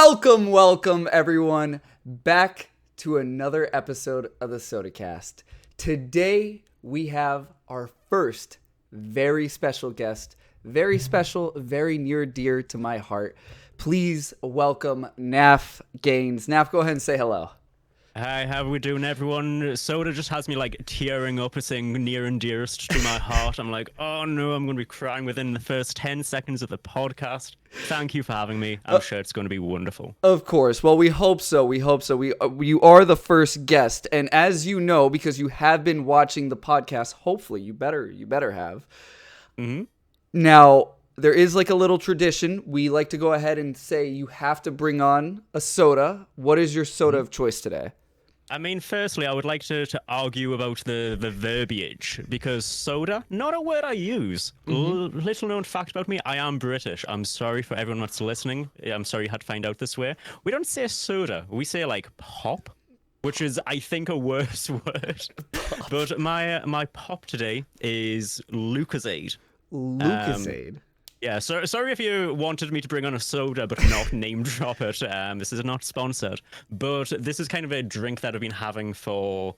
Welcome everyone back to another episode of the Sodacast. Today we have our first very special guest, very special, very near dear to my heart. Please welcome Naff Gaines. Naff, go ahead and say hello. Hi, how are we doing, everyone? Soda just has me like tearing up and saying near and dearest to my heart. I'm like, oh no, I'm going to be crying within the first 10 seconds of the podcast. Thank you for having me. I'm sure it's going to be wonderful. Of course. Well, we hope so. You are the first guest, and as you know, because you have been watching the podcast, hopefully you better have. Mm-hmm. Now, there is like a little tradition. We like to go ahead and say you have to bring on a soda. What is your soda of choice today? I mean, firstly, I would like to argue about the verbiage, because soda, not a word I use. Little known fact about me, I am British. I'm sorry for everyone that's listening. I'm sorry you had to find out this way. We don't say soda. We say, like, pop, which is, I think, a worse word. But my pop today is Lucozade. Lucozade? Yeah, so sorry if you wanted me to bring on a soda but not name drop it. This is not sponsored, but this is kind of a drink that I've been having for...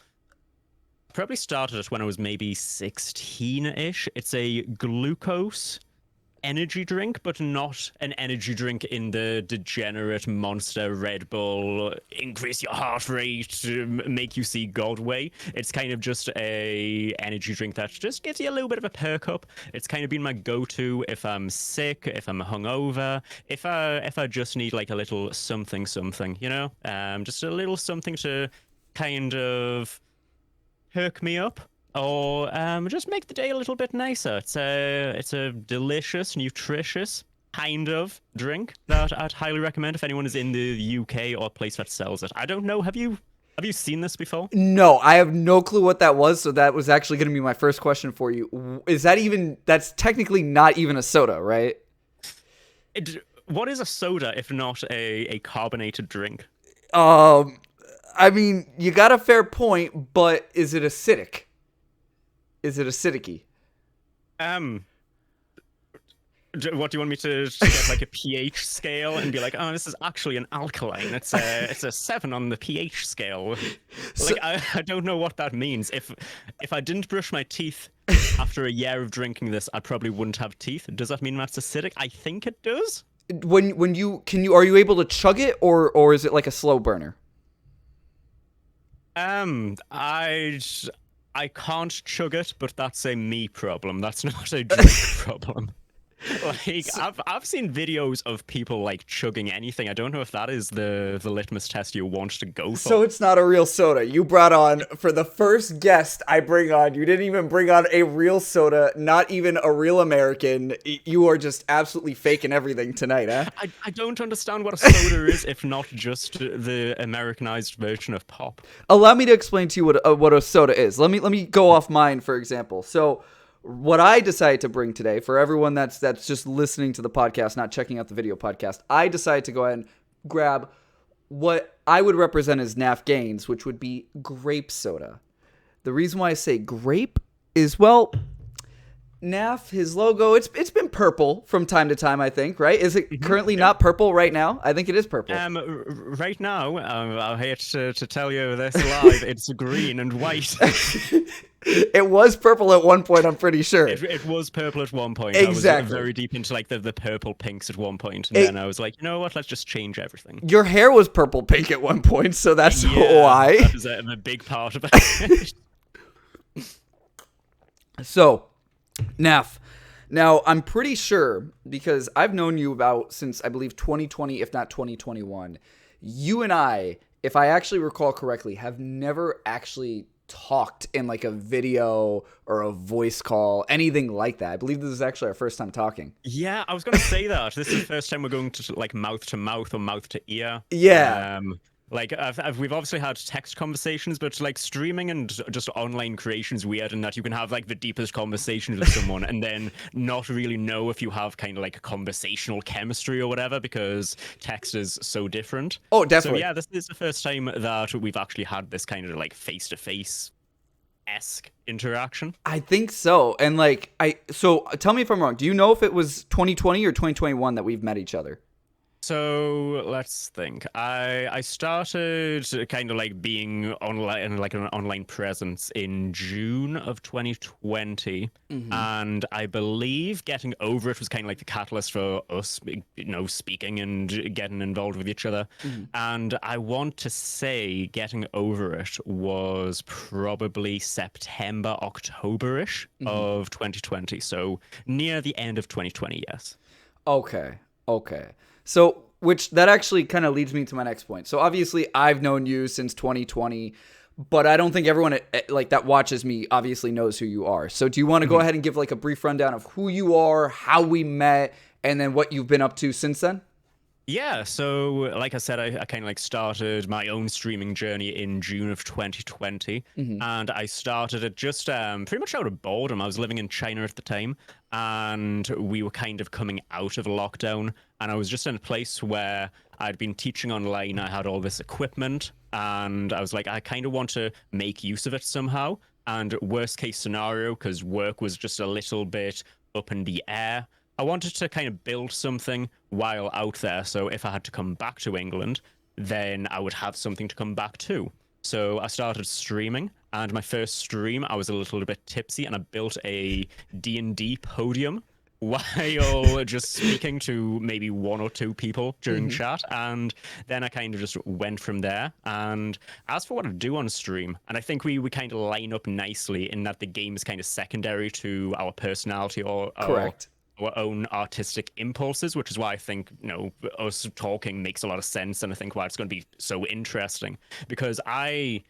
Probably started it when I was maybe 16-ish. It's a glucose energy drink, but not an energy drink in the degenerate Monster Red Bull increase your heart rate, make you see God way. It's kind of just a energy drink that just gives you a little bit of a perk up. It's kind of been my go-to if I'm sick, if I'm hungover, if I just need like a little something, you know, just a little something to kind of perk me up. Or just make the day a little bit nicer. It's a delicious, nutritious kind of drink that I'd highly recommend if anyone is in the UK or a place that sells it. I don't know. Have you seen this before? No, I have no clue what that was. So that was actually going to be my first question for you. Is that even? That's technically not even a soda, right? What is a soda if not a carbonated drink? I mean, you got a fair point, but is it acidic? Is it acidic-y? What do you want me to get, like a pH scale and be like, oh, this is actually an alkaline. It's a 7 on the pH scale. Like, I don't know what that means. If I didn't brush my teeth after a year of drinking this, I probably wouldn't have teeth. Does that mean that's acidic? I think it does. Are you able to chug it, or is it like a slow burner? I can't chug it, but that's a me problem. That's not a drink problem. Like, I've seen videos of people like chugging anything. I don't know if that is the litmus test you want to go for. So it's not a real soda. You brought on, for the first guest I bring on, you didn't even bring on a real soda, not even a real American. You are just absolutely faking everything tonight, huh? I don't understand what a soda is, if not just the Americanized version of pop. Allow me to explain to you what a soda is. Let me go off mine, for example. So what I decided to bring today, for everyone that's just listening to the podcast, not checking out the video podcast, I decided to go ahead and grab what I would represent as Naff Gaines, which would be grape soda. The reason why I say grape is, well, Naff, his logo, it's been purple from time to time, I think, right? Is it currently not purple right now? I think it is purple. Right now, I hate to tell you this live, it's green and white. It was purple at one point, I'm pretty sure. It was purple at one point. Exactly. I was very deep into like the purple pinks at one point, and then I was like, you know what, let's just change everything. Your hair was purple pink at one point, so that's why. That is a big part of it. So, Naff, now I'm pretty sure, because I've known you since I believe 2020, if not 2021, you and I, if I actually recall correctly, have never actually talked in like a video or a voice call, anything like that. I believe this is actually our first time talking. Yeah, I was going to say that. This is the first time we're going to like mouth to mouth or mouth to ear. Yeah. Like, we've obviously had text conversations, but like streaming and just online creation's weird in that you can have like the deepest conversations with someone and then not really know if you have kind of like a conversational chemistry or whatever, because text is so different. Oh, definitely. So yeah, this is the first time that we've actually had this kind of like face-to-face-esque interaction. I think so. And like, so tell me if I'm wrong. Do you know if it was 2020 or 2021 that we've met each other? So let's think. I started kind of like being online, like an online presence in June of 2020, Mm-hmm. and I believe getting over it was kind of like the catalyst for us, speaking and getting involved with each other. Mm-hmm. And I want to say getting over it was probably September, October-ish Mm-hmm. of 2020. So near the end of 2020, yes. Okay. Okay. So, which that actually kind of leads me to my next point. So, obviously, I've known you since 2020, but I don't think everyone like that watches me obviously knows who you are. So, do you want to go ahead and give like a brief rundown of who you are, how we met, and then what you've been up to since then? Yeah, so like I said, I kind of like started my own streaming journey in June of 2020, Mm-hmm. and I started it just pretty much out of boredom. I was living in China at the time, and we were kind of coming out of lockdown, and I was just in a place where I'd been teaching online. I had all this equipment, and I was like, I kind of want to make use of it somehow. And worst case scenario, because work was just a little bit up in the air. I wanted to kind of build something while out there. So if I had to come back to England, then I would have something to come back to. So I started streaming, and my first stream, I was a little bit tipsy, and I built a D&D podium while just speaking to maybe one or two people during Mm-hmm. chat. And then I kind of just went from there. And as for what I do on stream, and I think we kind of line up nicely in that the game is kind of secondary to our personality or Correct. our own artistic impulses, which is why I think, us talking makes a lot of sense, and I think why it's going to be so interesting. Because I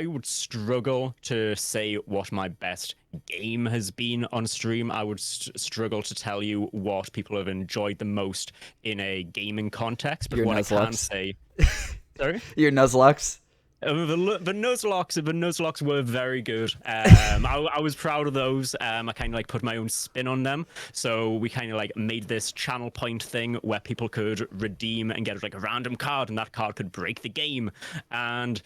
would struggle to say what my best game has been on stream. I would struggle to tell you what people have enjoyed the most in a gaming context. But Your what I can Nuzlocke. say, sorry. Your Nuzlocke. The Nuzlocks were very good. I was proud of those. I kind of like put my own spin on them. So we kind of like made this channel point thing where people could redeem and get like a random card, and that card could break the game. And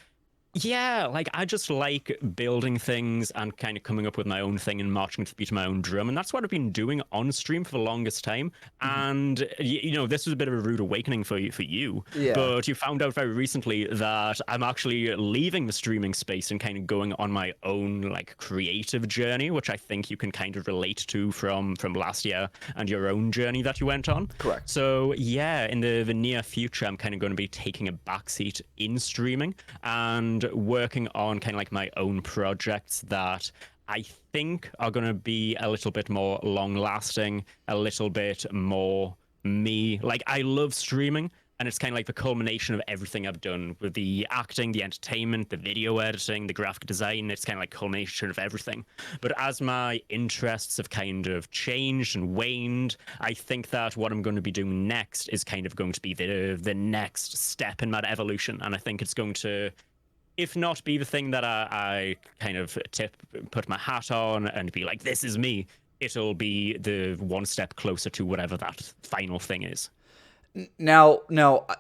yeah, like I just like building things and kind of coming up with my own thing and marching to the beat of my own drum. And that's what I've been doing on stream for the longest time. Mm-hmm. And this was a bit of a rude awakening for you, Yeah. but you found out very recently that I'm actually leaving the streaming space and kind of going on my own like creative journey, which I think you can kind of relate to from last year and your own journey that you went on. Correct. So yeah, in the near future, I'm kind of going to be taking a backseat in streaming and working on kind of like my own projects that I think are going to be a little bit more long lasting, a little bit more me. Like, I love streaming, and it's kind of like the culmination of everything I've done with the acting, the entertainment, the video editing, the graphic design. It's kind of like culmination of everything. But as my interests have kind of changed and waned, I think that what I'm going to be doing next is kind of going to be the next step in that evolution. And I think it's going to, if not be the thing that I kind of put my hat on and be like, this is me, it'll be the one step closer to whatever that final thing is. Now,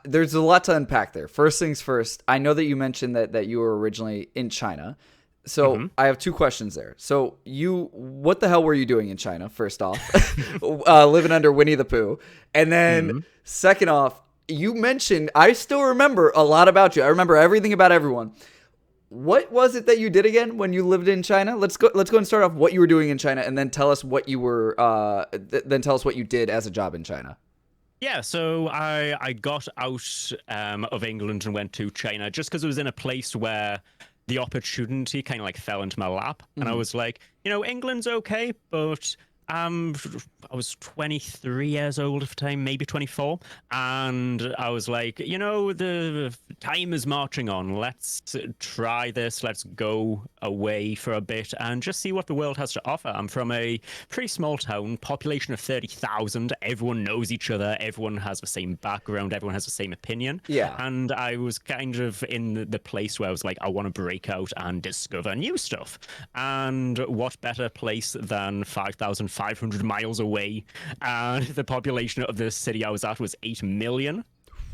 there's a lot to unpack there. First things first, I know that you mentioned that you were originally in China. So I have two questions there. So what the hell were you doing in China, first off? Living under Winnie the Pooh. And then second off, you mentioned, I still remember a lot about you. I remember everything about everyone. What was it that you did again when you lived in China? Let's go and start off what you were doing in China, and then tell us what you were then tell us what you did as a job in China. Yeah, so I got out of England and went to China just because it was in a place where the opportunity kind of like fell into my lap. And I was like, England's okay, but I was 23 years old at the time, maybe 24. And I was like, the time is marching on. Let's try this. Let's go away for a bit and just see what the world has to offer. I'm from a pretty small town, population of 30,000. Everyone knows each other. Everyone has the same background. Everyone has the same opinion. Yeah. And I was kind of in the place where I was like, I want to break out and discover new stuff. And what better place than 5,500 miles away? And the population of the city I was at was 8 million,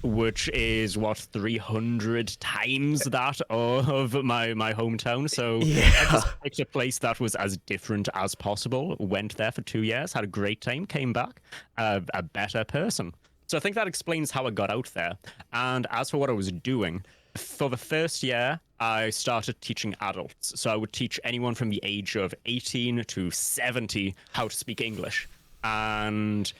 which is 300 times that of my hometown. So I just picked a place that was as different as possible. Went there for 2 years, had a great time, came back a better person. So I think that explains how I got out there. And as for what I was doing, for the first year, I started teaching adults. So I would teach anyone from the age of 18 to 70 how to speak English. And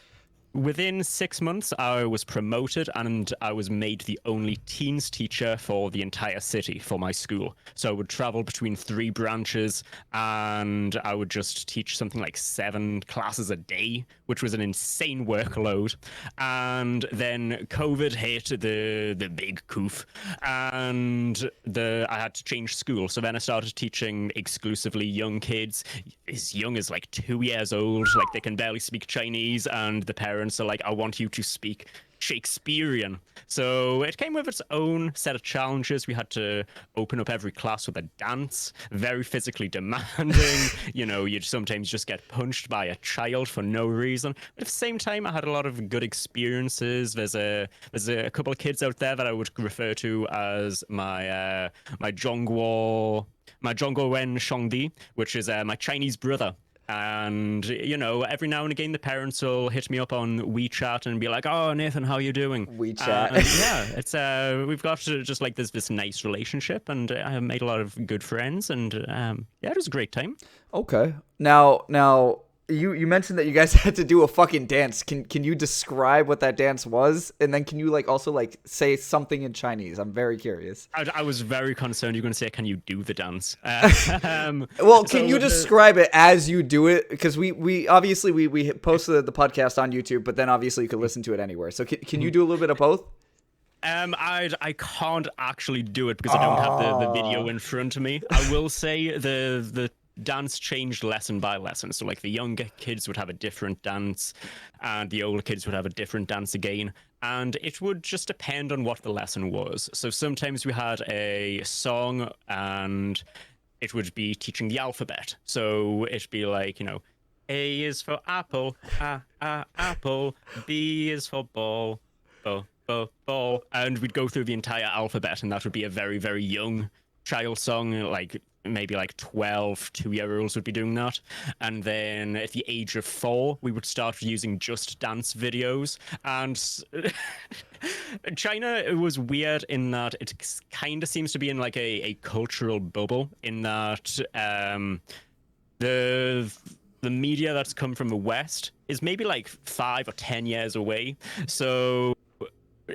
within 6 months, I was promoted and I was made the only teens teacher for the entire city for my school. So I would travel between 3 branches and I would just teach something like 7 classes a day, which was an insane workload. And then COVID hit, the big coof, and I had to change school. So then I started teaching exclusively young kids, as young as like 2 years old, like they can barely speak Chinese, and the parents are like, I want you to speak Shakespearean. So it came with its own set of challenges. We had to open up every class with a dance, very physically demanding. You'd sometimes just get punched by a child for no reason. But at the same time, I had a lot of good experiences. There's a couple of kids out there that I would refer to as my Zhongguo Wen Shongdi, which is my Chinese brother. And every now and again the parents will hit me up on WeChat and be like, "Oh, Nathan, how you doing?" WeChat. Yeah, it's we've got just like this nice relationship, and I have made a lot of good friends, and yeah, it was a great time. Okay. Now you mentioned that you guys had to do a fucking dance. Can you describe what that dance was? And then can you also say something in Chinese? I'm very curious. I was very concerned you're going to say, "Can you do the dance?" Well, can you describe it as you do it? Because we obviously we posted the podcast on YouTube, but then obviously you could listen to it anywhere. So can you do a little bit of both? I can't actually do it because I don't have the video in front of me. I will say the dance changed lesson by lesson. So like the younger kids would have a different dance and the older kids would have a different dance again. And it would just depend on what the lesson was. So sometimes we had a song and it would be teaching the alphabet. So it'd be like, A is for apple, apple, B is for ball, ball. And we'd go through the entire alphabet, and that would be a very, very young child song, like maybe like 12 2-year-olds would be doing that. And then at the age of 4 we would start using just dance videos. And China, it was weird in that it kind of seems to be in like a cultural bubble, in that the media that's come from the West is maybe like 5 or 10 years away. So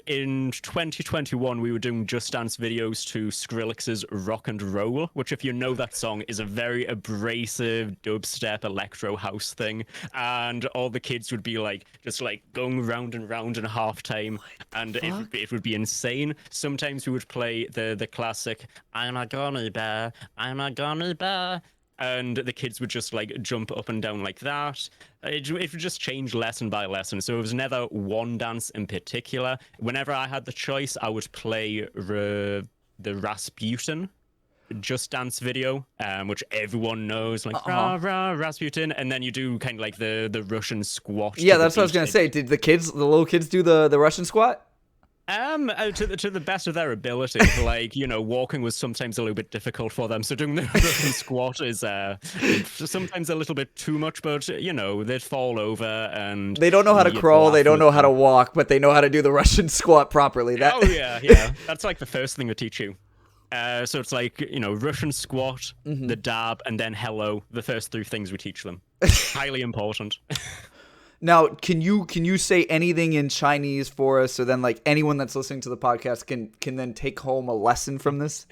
in 2021, we were doing Just Dance videos to Skrillex's Rock and Roll, which, if you know that song, is a very abrasive dubstep electro house thing. And all the kids would be just going round and round in halftime, and it would be insane. Sometimes we would play the classic "I'm a gummy bear, I'm a gummy bear," and the kids would just jump up and down like that. It would just change lesson by lesson. So it was never one dance in particular. Whenever I had the choice, I would play the Rasputin Just Dance video, which everyone knows, rah, rah, Rasputin. And then you do kind of like the Russian squat. Yeah, that's what I was going to say. Did the little kids do the Russian squat? To the best of their ability, walking was sometimes a little bit difficult for them. So doing the Russian squat is sometimes a little bit too much, but they'd fall over and they don't know how to crawl, they don't know how to walk, but they know how to do the Russian squat properly. Oh yeah. That's like the first thing they teach you. So it's Russian squat, the dab, and then hello. The first 3 things we teach them. Highly important. Now, can you say anything in Chinese for us, so then anyone that's listening to the podcast can then take home a lesson from this?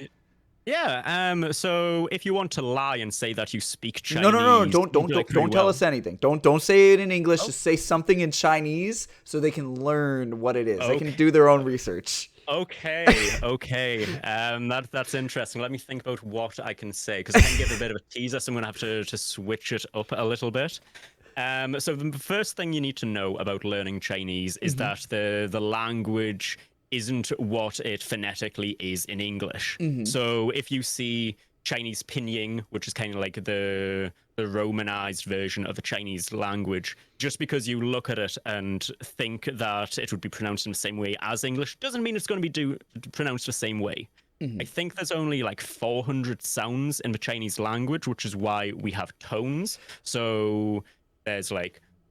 Yeah. So if you want to lie and say that you speak Chinese, no, don't tell us anything. Don't say it in English. Just say something in Chinese so they can learn what it is. Okay. They can do their own research. Okay. That's interesting. Let me think about what I can say, because I can give a bit of a teaser, so I'm gonna have to switch it up a little bit. So the first thing you need to know about learning Chinese is that the language isn't what it phonetically is in English. So if you see Chinese pinyin, which is kind of like the Romanized version of the Chinese language, just because you look at it and think that it would be pronounced in the same way as English doesn't mean it's going to be pronounced the same way. I think there's only 400 sounds in the Chinese language, which is why we have tones. So there's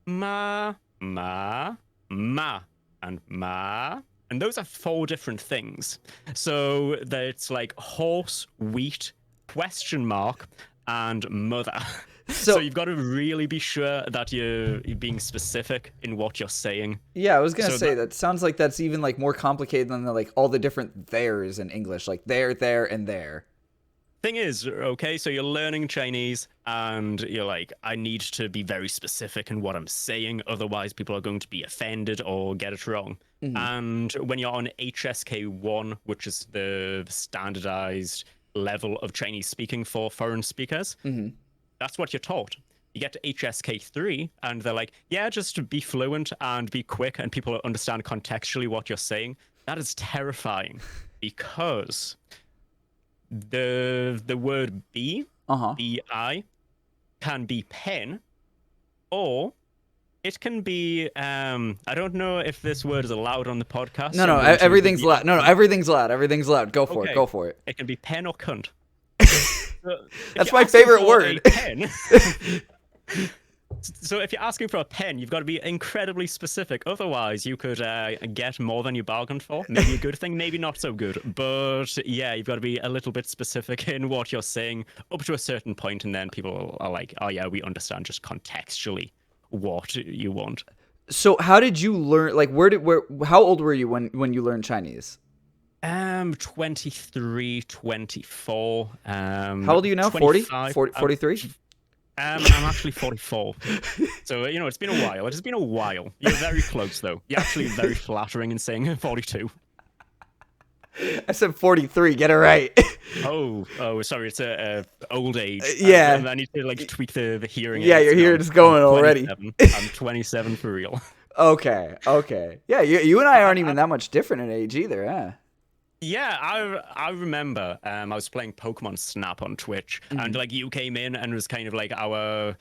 ma, ma, ma, and ma. And those are 4 different things. So it's like horse, wheat, question mark, and mother. So you've got to really be sure that you're being specific in what you're saying. Yeah, I was gonna say that sounds like that's even like more complicated than like all the different theirs in English, like there, and there. Thing is, okay, so you're learning Chinese and you're like, I need to be very specific in what I'm saying, otherwise people are going to be offended or get it wrong. And when you're on HSK1, which is the standardized level of Chinese speaking for foreign speakers, that's what you're taught. You get to HSK3 and they're like, yeah, just be fluent and be quick and people understand contextually what you're saying. That is terrifying because the word be, bi, can be pen, or it can be I don't know if this word is allowed on the podcast. No, everything's loud. No, everything's loud. Everything's loud. Go for it. Go for it. It can be pen or cunt. That's my favorite word. Pen, so if you're asking for a pen, you've got to be incredibly specific. Otherwise, you could get more than you bargained for. Maybe a good thing, maybe not so good. But yeah, you've got to be a little bit specific in what you're saying up to a certain point, and then people are like, oh yeah, we understand just contextually what you want. So how did you learn, like how old were you when you learned Chinese? 23, 24. How old are you now? 40? 43? I'm actually 44. So, it's been a while. It has been a while. You're very close, though. You're actually very flattering in saying 42. I said 43. Get it right. Oh, sorry. It's a old age. Yeah. I need to tweak the hearing. Yeah, your hearing's going already. I'm 27 for real. Okay. Yeah, you and I aren't even that much different in age either, huh? Yeah, I remember I was playing Pokemon Snap on Twitch, and you came in and it was kind of like our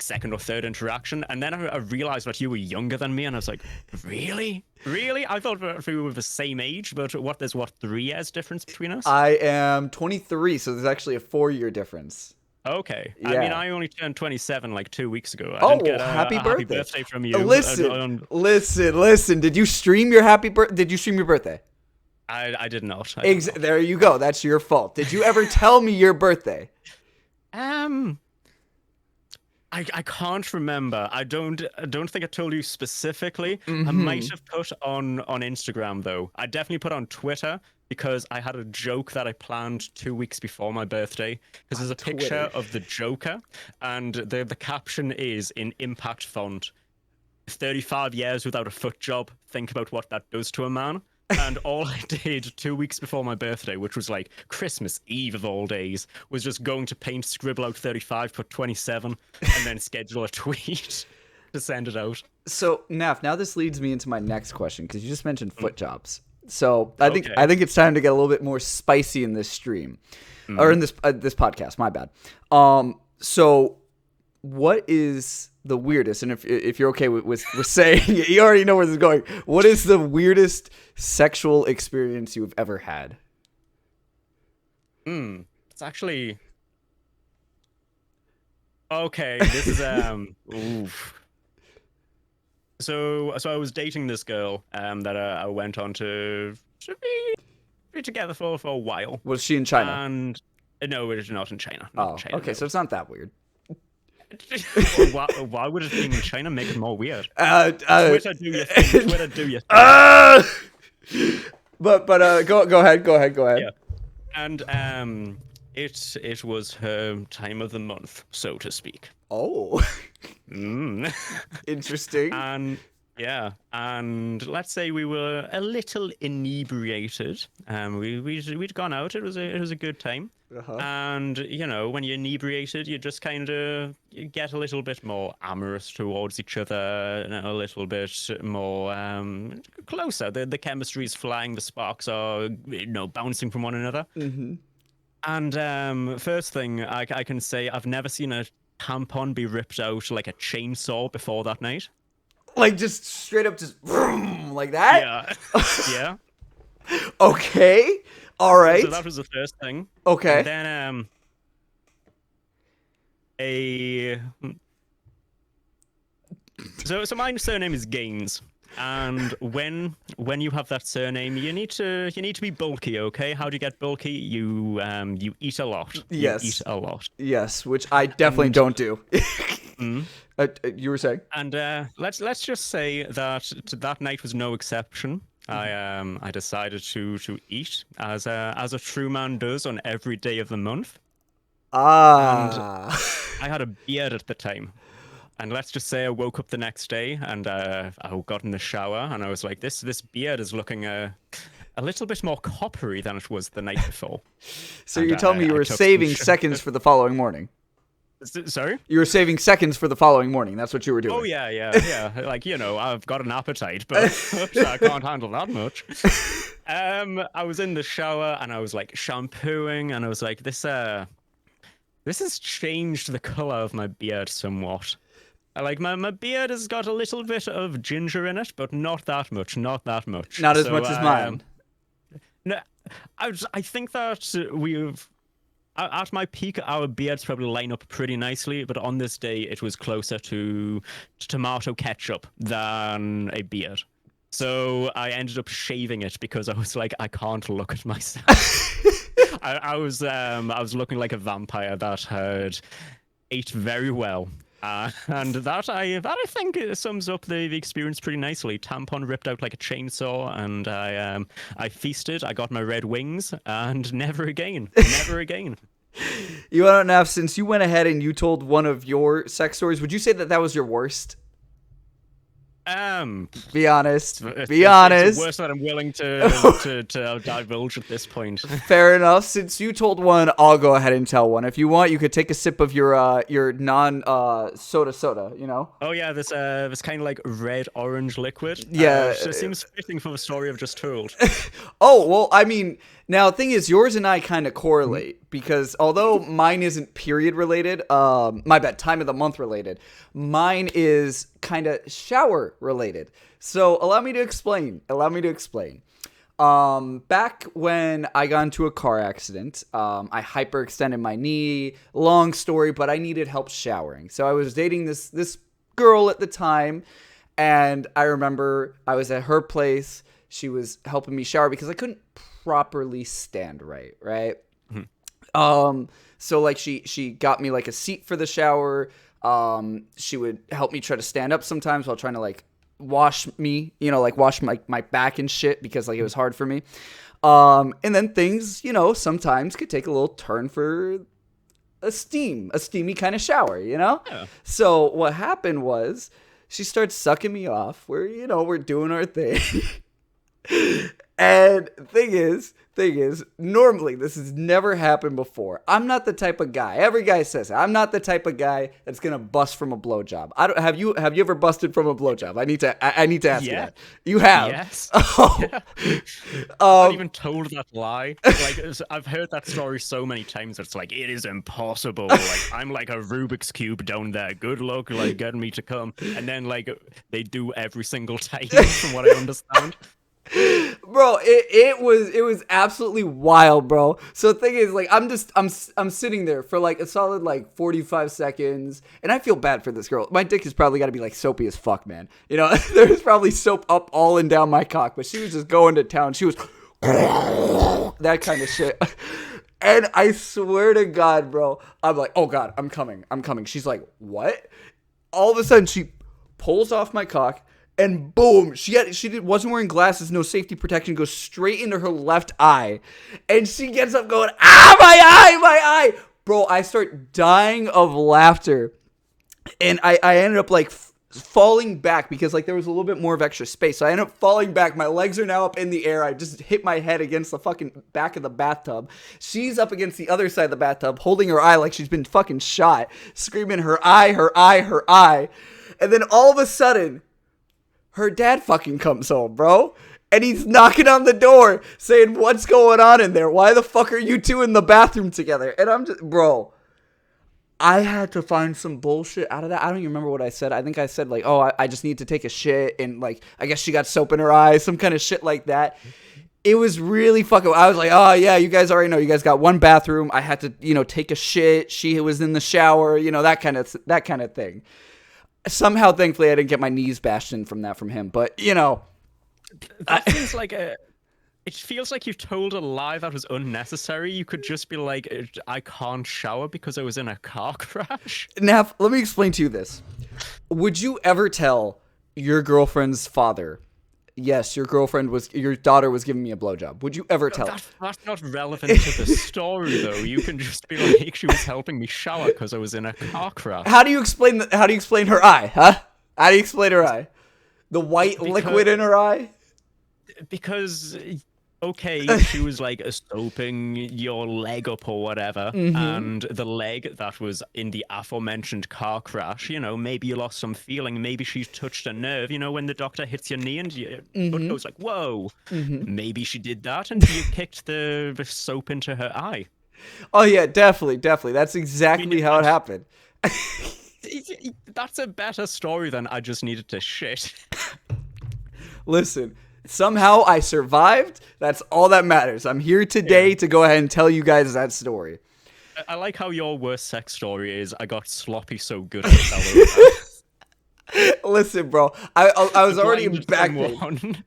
second or third interaction, and then I realized that you were younger than me, and I was like, really? I thought we were the same age, but there's 3 years difference between us? I am 23, so there's actually a 4-year difference. Okay. Yeah. I mean, I only turned 27 2 weeks ago. I didn't get happy birthday from you. Listen. Did you stream your birthday? I did not. There you go. That's your fault. Did you ever tell me your birthday? I can't remember. I don't think I told you specifically. I might have put on Instagram though. I definitely put on Twitter because I had a joke that I planned 2 weeks before my birthday. Because there's a picture of the Joker, and the caption is in impact font: 35 years without a foot job. Think about what that does to a man. And all I did 2 weeks before my birthday, which was Christmas Eve of all days, was just going to paint, scribble out 35, put 27, and then schedule a tweet to send it out. So, Naff, now this leads me into my next question, because you just mentioned foot jobs. So I think it's time to get a little bit more spicy in this stream, or in this podcast. My bad. So what is the weirdest, and if you're okay with saying, you already know where this is going, what is the weirdest sexual experience you've ever had? It's actually okay. This is oof. So I was dating this girl that I went on to be together for a while. Was she in China? And no, it is not in China. Okay, no. So it's not that weird. Why would it be in China make it more weird? Twitter, do your thing. Twitter, do your thing. But go ahead. Yeah. And it was her time of the month, so to speak. Oh. Interesting. And let's say we were a little inebriated. We'd gone out. It was a good time. And when you're inebriated, you just kind of get a little bit more amorous towards each other, and a little bit more closer. The chemistry's flying, the sparks are bouncing from one another. And first thing I can say, I've never seen a tampon be ripped out like a chainsaw before that night. Just straight up, just vroom, like that? Yeah. Okay. All right. So that was the first thing. Okay. And then so my surname is Gaines. And when you have that surname, you need to be bulky, okay? How do you get bulky? You eat a lot. Yes. You eat a lot. Yes, which I definitely don't do. Mm. You were saying? And let's just say that that night was no exception. I decided to eat as a true man does on every day of the month. Ah. And I had a beard at the time. And let's just say I woke up the next day and I got in the shower and I was like, this beard is looking a little bit more coppery than it was the night before. So And you're telling me you I were took saving some seconds for the following morning? Sorry? You were saving seconds for the following morning. That's what you were doing. Oh, yeah. Like, I've got an appetite, but I can't handle that much. I was in the shower and I was like shampooing and I was like, this has changed the color of my beard somewhat. Like my beard has got a little bit of ginger in it, but not that much. Not as much as mine. No, I think that we've at my peak, our beards probably line up pretty nicely, but on this day, it was closer to tomato ketchup than a beard. So I ended up shaving it because I was like, I can't look at myself. I was looking like a vampire that had ate very well. And that I think sums up the experience pretty nicely. Tampon ripped out like a chainsaw, and I feasted. I got my red wings, and never again. You know, Naff, since you went ahead and you told one of your sex stories, would you say that was your worst? Be honest. It's worse than I'm willing to divulge at this point. Fair enough. Since you told one, I'll go ahead and tell one. If you want, you could take a sip of your non soda. You know. Oh yeah, this kind of like red orange liquid. Yeah, it seems fitting for the story I've just told. Oh well, I mean, now the thing is, yours and I kind of correlate because although mine isn't period related, my bad, time of the month related, mine is kind of shower related. So allow me to explain. Back when I got into a car accident, I hyperextended my knee. Long story, but I needed help showering. So I was dating this girl at the time, and I remember I was at her place. She was helping me shower because I couldn't properly stand right? Mm-hmm. So like she got me like a seat for the shower. She would help me try to stand up sometimes while trying to like wash me, like wash my back and shit because like it was hard for me. And then things, sometimes could take a little turn for a steamy kind of shower, Yeah. So what happened was she starts sucking me off. We're doing our thing. And thing is, normally this has never happened before. I'm not the type of guy. Every guy says I'm not the type of guy that's gonna bust from a blowjob. Have you ever busted from a blowjob? I need to ask you that. You have? Yes. Oh. Yeah. I've not even told that lie. Like I've heard that story so many times. It's like it is impossible. Like I'm like a Rubik's cube down there. Good luck, like getting me to come. And then like they do every single time, from what I understand. Bro, it was absolutely wild, bro. So the thing is, like, I'm sitting there for like a solid like 45 seconds, and I feel bad for this girl. My dick has probably got to be like soapy as fuck, man. There's probably soap up all and down my cock, but she was just going to town. She was that kind of shit. And I swear to God, bro, I'm like, oh God, I'm coming. She's like, what? All of a sudden, she pulls off my cock. And boom, wasn't wearing glasses, no safety protection, goes straight into her left eye. And she gets up going, my eye. Bro, I start dying of laughter. And I ended up like falling back because like there was a little bit more of extra space. So I ended up falling back. My legs are now up in the air. I just hit my head against the fucking back of the bathtub. She's up against the other side of the bathtub, holding her eye like she's been fucking shot, screaming her eye. And then all of a sudden, her dad fucking comes home, bro. And he's knocking on the door saying, what's going on in there? Why the fuck are you two in the bathroom together? And I'm just, bro, I had to find some bullshit out of that. I don't even remember what I said. I think I said like, oh, I just need to take a shit. And like, I guess she got soap in her eyes, some kind of shit like that. It was really fucking, I was like, oh yeah, you guys already know. You guys got one bathroom. I had to, take a shit. She was in the shower, that kind of thing. Somehow, thankfully, I didn't get my knees bashed in from him. But, you know. That feels like it feels like you've told a lie that was unnecessary. You could just be like, I can't shower because I was in a car crash. Naff, let me explain to you this. Would you ever tell your girlfriend's father, yes, your daughter was giving me a blowjob? Would you ever tell him? That's not relevant to the story, though. You can just be like, she was helping me shower because I was in a car crash. How do you explain her eye, huh? How do you explain her eye? The white liquid in her eye? Because, okay, she was like soaping your leg up or whatever, and the leg that was in the aforementioned car crash, you know, maybe you lost some feeling, maybe she touched a nerve, you know, when the doctor hits your knee and your foot goes like, whoa, maybe she did that and you kicked the soap into her eye. Oh, yeah, definitely. That's exactly how it happened. That's a better story than I just needed to shit. Listen. Somehow I survived. That's all that matters. I'm here today to go ahead and tell you guys that story. I like how your worst sex story is I got sloppy so good I fell over. Listen, bro. I was already in back pain.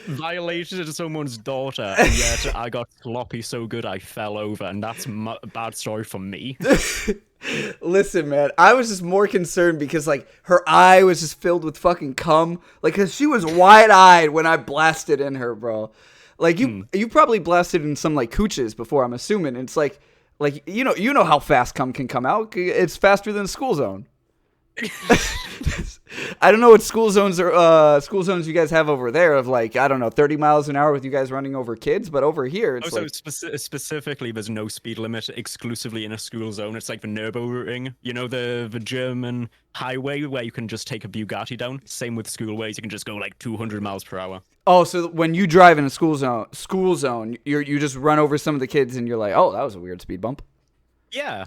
Violated someone's daughter, and yet I got sloppy so good I fell over, and that's a bad story for me. Listen, man, I was just more concerned because, like, her eye was just filled with fucking cum. Like, because she was wide-eyed when I blasted in her, bro. Like, you probably blasted in some, like, cooches before, I'm assuming. It's like, you know how fast cum can come out. It's faster than a school zone. I don't know what school zones you guys have over there of, like, I don't know, 30 miles an hour with you guys running over kids, but over here it's specifically there's no speed limit exclusively in a school zone. It's like the Nürburgring, you know, the German highway where you can just take a Bugatti down. Same with schoolways, you can just go like 200 miles per hour. Oh, so when you drive in a school zone, you just run over some of the kids and you're like, oh, that was a weird speed bump. Yeah.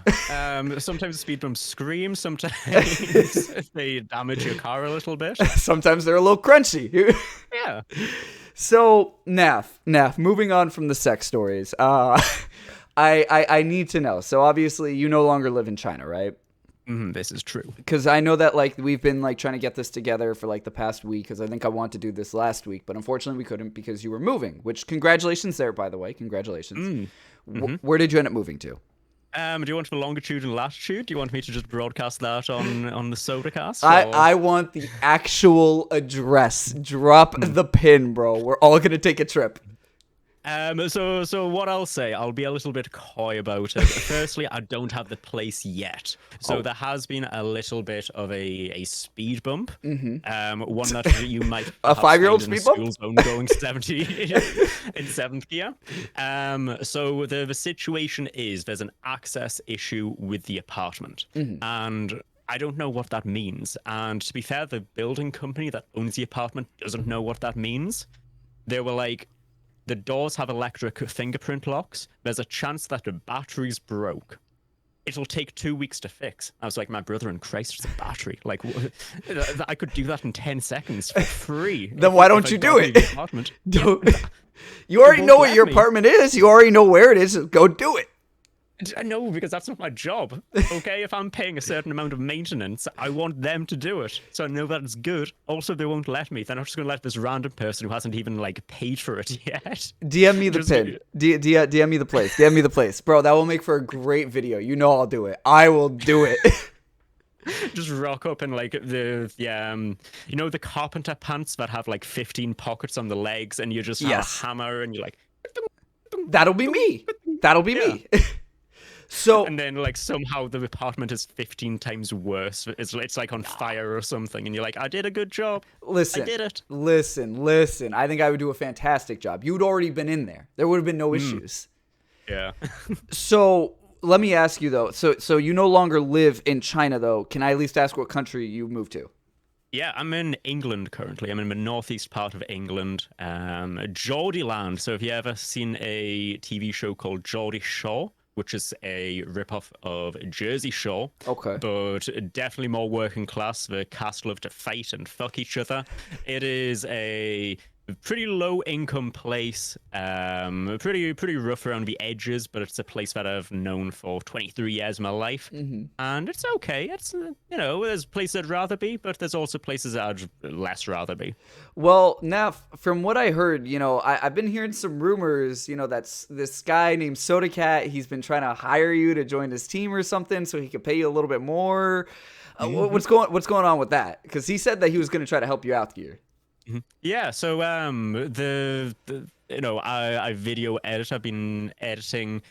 Sometimes the speed bumps scream. Sometimes they damage your car a little bit. Sometimes they're a little crunchy. Yeah. So, Naff, moving on from the sex stories, I need to know. So, obviously, you no longer live in China, right? This is true. Because I know that, like, we've been, like, trying to get this together for, like, the past week, because I think I wanted to do this last week, but unfortunately we couldn't because you were moving, which, congratulations there, by the way. Congratulations. Where did you end up moving to? Do you want the longitude and latitude? Do you want me to just broadcast that on the Sodacast? I want the actual address. Drop the pin, bro. We're all gonna take a trip. So what I'll say, I'll be a little bit coy about it. Firstly, I don't have the place yet. So there has been a little bit of a speed bump. One that you might a 5-year-old speed bump zone going 70 in 7th gear. So the situation is there's an access issue with the apartment. And I don't know what that means. And to be fair, the building company that owns the apartment doesn't know what that means. They were like, the doors have electric fingerprint locks. There's a chance that the battery's broke. It'll take 2 weeks to fix. I was like, my brother in Christ, it's a battery. Like, I could do that in 10 seconds for free. Then why don't you do it? You already know what your apartment is. You already know where it is. Go do it. I know, because that's not my job. Okay, if I'm paying a certain amount of maintenance, I want them to do it. So I know that it's good. Also, they won't let me. They're not just going to let this random person who hasn't even, like, paid for it yet. DM me the pin. DM me the place. DM me the place. Bro, that will make for a great video. You know I'll do it. I will do it. Just rock up in, like, the you know, the carpenter pants that have, like, 15 pockets on the legs, and you just have a hammer, and you're like... That'll be me. That'll be me. So, and then, like, somehow the apartment is 15 times worse. It's like on fire or something, and you're like, I did a good job. Listen, I did it. Listen. I think I would do a fantastic job. You'd already been in there. There would have been no issues. Yeah. So let me ask you though. So you no longer live in China though. Can I at least ask what country you moved to? Yeah, I'm in England currently. I'm in the northeast part of England, Geordie land. So have you ever seen a TV show called Geordie Shore, which is a ripoff of Jersey Shore? Okay. But definitely more working class. The cast love to fight and fuck each other. It is a pretty low income place, pretty rough around the edges, but it's a place that I've known for 23 years of my life, and it's okay. It's there's places I'd rather be, but there's also places I'd less rather be. Well, now, from what I heard, I've been hearing some rumors, that's this guy named Sodacat. He's been trying to hire you to join his team or something so he could pay you a little bit more. What's going on with that? Because he said that he was going to try to help you out here. Yeah, so I video edit. I've been editing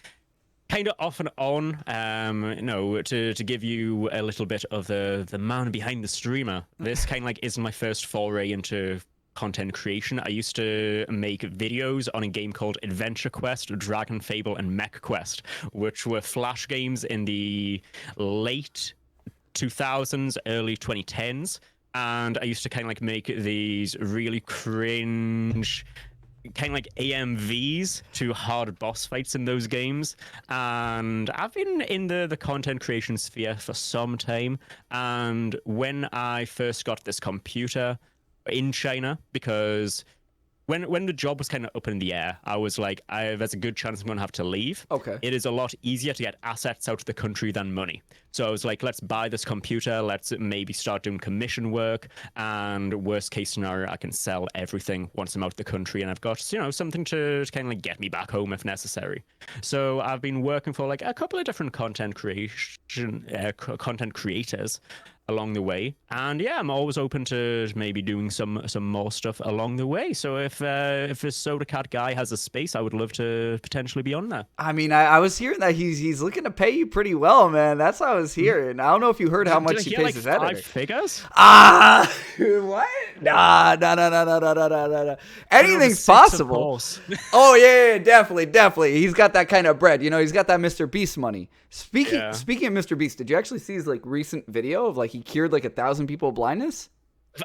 kind of off and on, to give you a little bit of the man behind the streamer. This kind of like isn't my first foray into content creation. I used to make videos on a game called Adventure Quest, Dragon Fable, and Mech Quest, which were Flash games in the late 2000s, early 2010s. And I used to kind of like make these really cringe, kind of like AMVs to hard boss fights in those games. And I've been in the content creation sphere for some time. And when I first got this computer in China, because when the job was kind of up in the air, I was like, there's a good chance I'm going to have to leave. Okay. It is a lot easier to get assets out of the country than money. So I was like, let's buy this computer. Let's maybe start doing commission work. And worst case scenario, I can sell everything once I'm out of the country. And I've got, something to kind of like get me back home if necessary. So I've been working for like a couple of different content creators along the way, and yeah, I'm always open to maybe doing some more stuff along the way. So if this Sodacat guy has a space, I would love to potentially be on there. I mean, I was hearing that he's looking to pay you pretty well, man. That's what I was hearing. I don't know if you heard how much he pays like his editor. 5 figures? What? Nah. Anything's possible. Oh yeah, definitely. He's got that kind of bread. He's got that Mr. Beast money. Speaking of Mr. Beast, did you actually see his like recent video of like he cured like 1,000 people of blindness?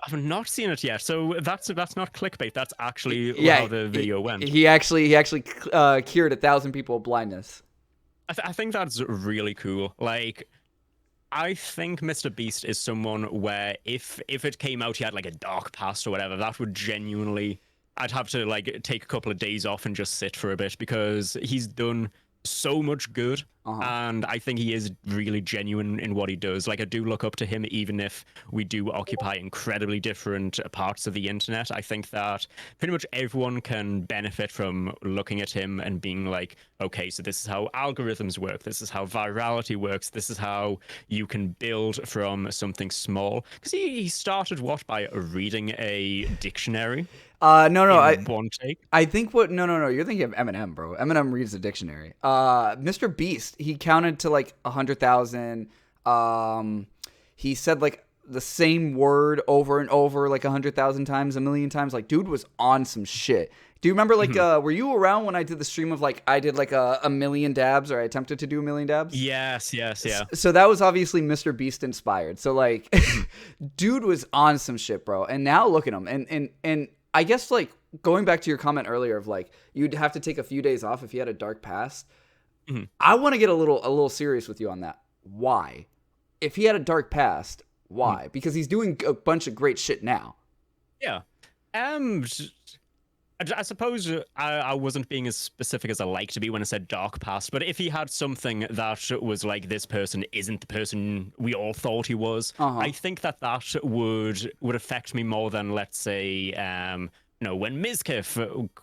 I've not seen it yet, so that's not clickbait. That's actually how the video went. He actually cured 1,000 people of blindness. I think that's really cool. Like, I think Mr. Beast is someone where if it came out he had like a dark past or whatever, that would genuinely, I'd have to like take a couple of days off and just sit for a bit, because he's done so much good, and I think he is really genuine in what he does. Like, I do look up to him, even if we do occupy incredibly different parts of the internet. I think that pretty much everyone can benefit from looking at him and being like, okay, so this is how algorithms work, this is how virality works, this is how you can build from something small. Because he started by reading a dictionary. No. One take. I think no. You're thinking of Eminem, bro. Eminem reads the dictionary. Mr. Beast, he counted to like 100,000. He said like the same word over and over like 100,000 times, a million times. Like, dude was on some shit. Do you remember like were you around when I did the stream of like I did like a million dabs, or I attempted to do a million dabs? Yes, yeah. So that was obviously Mr. Beast inspired. So like dude was on some shit, bro. And now look at him. And I guess like going back to your comment earlier of like you'd have to take a few days off if you had a dark past. I want to get a little serious with you on that. Why? If he had a dark past, why? Because he's doing a bunch of great shit now. Yeah. I suppose I wasn't being as specific as I like to be when I said dark past, but if he had something that was like, this person isn't the person we all thought he was, I think that would affect me more than, let's say, when Mizkif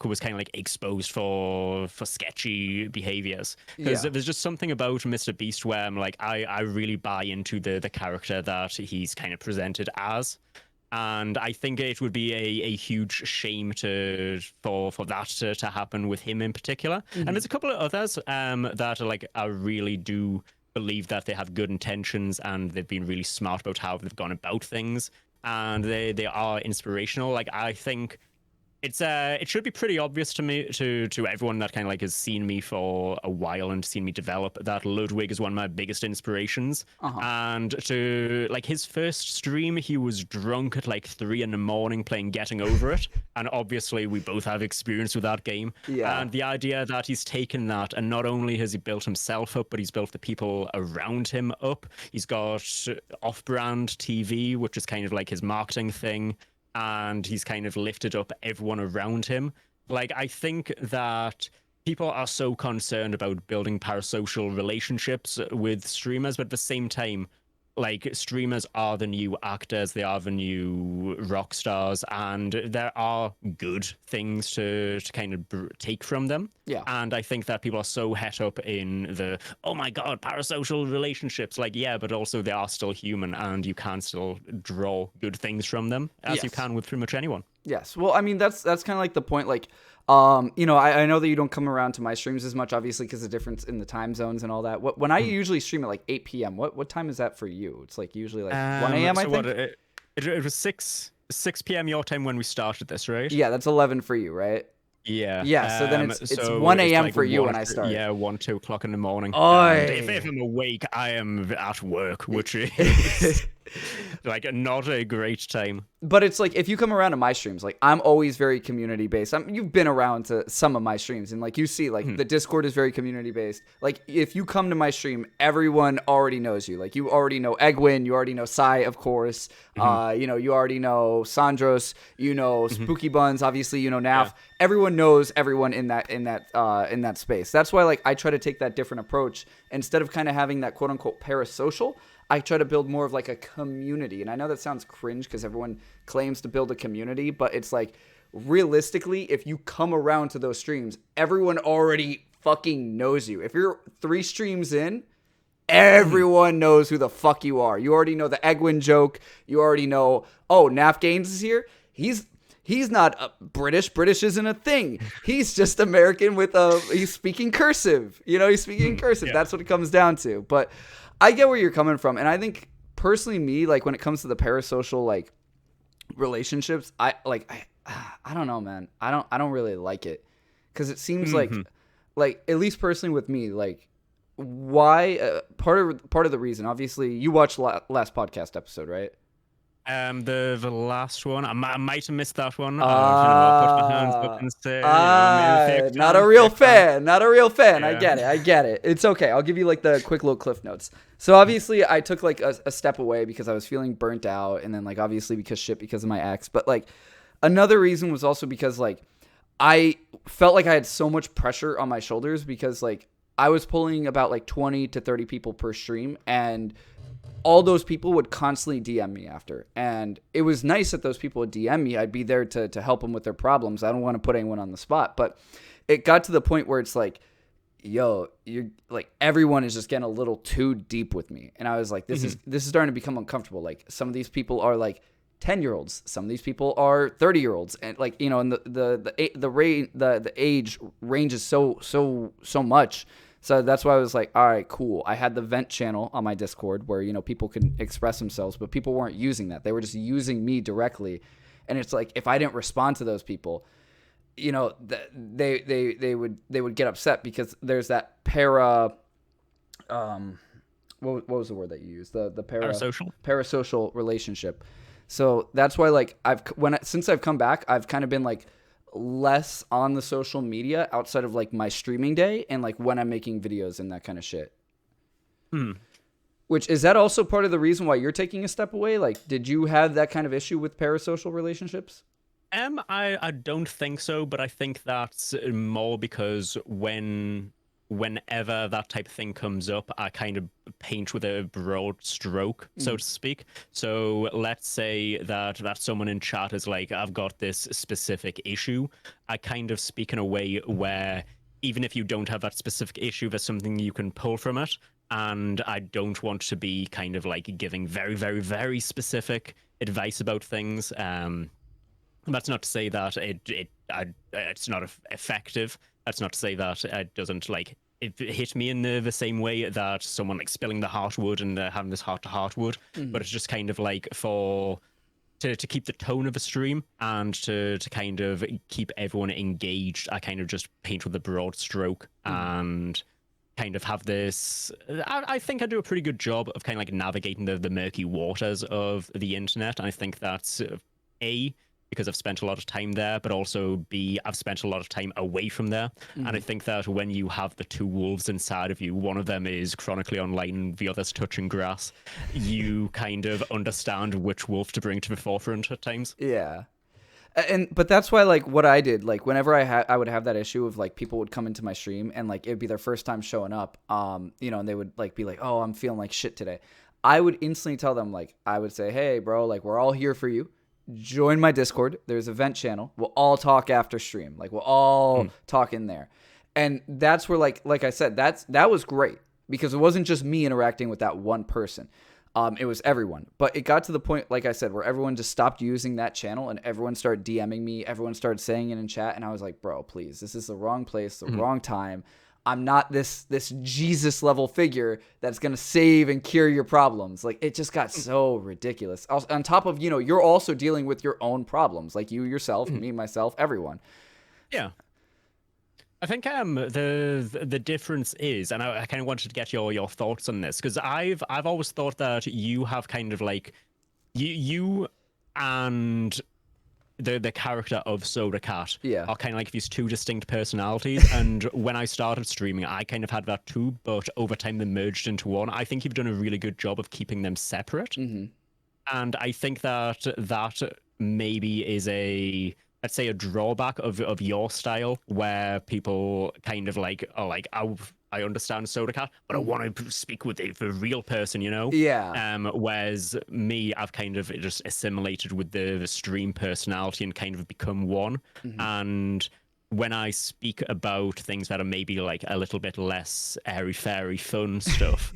was kind of like exposed for sketchy behaviors. Because there's just something about Mr. Beast where I'm like, I really buy into the character that he's kind of presented as. And I think it would be a huge shame for that to happen with him in particular. And there's a couple of others that are like, I really do believe that they have good intentions and they've been really smart about how they've gone about things, and they are inspirational. Like, I think it should be pretty obvious to me, to everyone that kind of like has seen me for a while and seen me develop, that Ludwig is one of my biggest inspirations. And to like his first stream, he was drunk at like 3 a.m. playing Getting Over It, and obviously we both have experience with that game. And the idea that he's taken that, and not only has he built himself up, but he's built the people around him up. He's got Off-Brand TV, which is kind of like his marketing thing. and he's kind of lifted up everyone around him. Like, I think that people are so concerned about building parasocial relationships with streamers, but at the same time, like, streamers are the new actors, they are the new rock stars, and there are good things to kind of take from them. Yeah. And I think that people are so het up in the, oh my god, parasocial relationships. Like, yeah, but also they are still human, and you can still draw good things from them, as you can with pretty much anyone. Yes. Well, I mean, that's kind of like the point. Like, you know, I know that you don't come around to my streams as much, obviously, because the difference in the time zones and all that. When I usually stream at like 8 p.m., what time is that for you? It's like usually like 1 a.m., I think? What, it was 6 p.m. your time when we started this, right? Yeah, that's 11 for you, right? Yeah. Yeah, so then it's 1 a.m. like for you when I start. Yeah, 1, 2 o'clock in the morning. Oy. If I'm awake, I am at work, which is like not a great time. But it's like, if you come around to my streams, like, I'm always very community based. You've been around to some of my streams, and like, you see, like, the Discord is very community based. Like, if you come to my stream, everyone already knows you. Like, you already know Egwin, you already know Sai, of course. You know, you already know Sandros, you know Spooky Buns, obviously, you know Naff. Yeah. Everyone knows everyone in that space. That's why, like, I try to take that different approach. Instead of kind of having that quote unquote parasocial, I try to build more of like a community. And I know that sounds cringe because everyone claims to build a community, but it's like, realistically, if you come around to those streams, everyone already fucking knows you. If you're 3 streams in, everyone knows who the fuck you are. You already know the Egwin joke. You already know, oh, Naff Gaines is here. He's not British. British isn't a thing. He's just American he's speaking cursive. You know, he's speaking cursive. Yeah. That's what it comes down to. But I get where you're coming from. And I think personally, me, like, when it comes to the parasocial, like, relationships, I don't know, man. I don't really like it. Cause it seems like, at least personally with me, like, why, part of the reason, obviously you watched last podcast episode, right? The last one, I might have missed that one. I'll put my hands up and say, not a real fan. Yeah. I get it. It's okay. I'll give you like the quick little cliff notes. So obviously I took like a step away because I was feeling burnt out, and then like obviously because of my ex. But like another reason was also because like I felt like I had so much pressure on my shoulders because like I was pulling about like 20 to 30 people per stream, and all those people would constantly DM me after. And it was nice that those people would DM me. I'd be there to help them with their problems. I don't want to put anyone on the spot. But it got to the point where it's like, yo, you're like, everyone is just getting a little too deep with me. And I was like, this is starting to become uncomfortable. Like, some of these people are like 10-year-olds. Some of these people are 30-year-olds. And like, you know, and the age ranges so much. So that's why I was like, all right, cool. I had the vent channel on my Discord where, you know, people can express themselves, but people weren't using that. They were just using me directly. And it's like, if I didn't respond to those people, you know, they would get upset because there's that what was the word that you used? The parasocial relationship. So that's why, like, since I've come back, I've kind of been like less on the social media outside of like my streaming day and like when I'm making videos and that kind of shit. Which, is that also part of the reason why you're taking a step away? Like, did you have that kind of issue with parasocial relationships? I don't think so, but I think that's more because whenever that type of thing comes up, I kind of paint with a broad stroke, so to speak. So let's say that someone in chat is like, I've got this specific issue. I kind of speak in a way where even if you don't have that specific issue, there's something you can pull from it. And I don't want to be kind of like giving very, very, very specific advice about things. That's not to say that it's not effective. That's not to say that it doesn't like it hit me in the same way that someone like spilling the heart would and having this heart-to-heart would. But it's just kind of like to keep the tone of a stream and to kind of keep everyone engaged. I kind of just paint with a broad stroke and kind of have this. I think I do a pretty good job of kind of like navigating the murky waters of the internet. And I think that's because I've spent a lot of time there, but also B, I've spent a lot of time away from there. And I think that when you have the two wolves inside of you, one of them is chronically online, the other's touching grass, you kind of understand which wolf to bring to the forefront at times. Yeah. But that's why, like, what I did, like, whenever I would have that issue of, like, people would come into my stream and, like, it'd be their first time showing up, you know, and they would, like, be like, oh, I'm feeling like shit today. I would instantly tell them, like, I would say, hey, bro, like, we're all here for you. Join my Discord. There's a vent channel. We'll all talk after stream. Like, we'll all talk in there. And that's where, like I said, that was great because it wasn't just me interacting with that one person. It was everyone. But it got to the point, like I said, where everyone just stopped using that channel and everyone started DMing me. Everyone started saying it in chat. And I was like, bro, please, this is the wrong place, the wrong time. I'm not this Jesus level figure that's going to save and cure your problems. Like, it just got so ridiculous. On top of, you know, you're also dealing with your own problems, like you yourself, me, myself, everyone. Yeah. I think the difference is, and I kind of wanted to get your thoughts on this, because I've always thought that you have kind of like you and the character of Sodacast are kind of like these two distinct personalities. And when I started streaming, I kind of had that too, but over time they merged into one. I think you've done a really good job of keeping them separate. And I think that maybe is let's say a drawback of your style, where people kind of like are like, I understand Sodacat, but I want to speak with the real person, you know? Yeah. Whereas me, I've kind of just assimilated with the stream personality and kind of become one. And when I speak about things that are maybe like a little bit less airy-fairy fun stuff,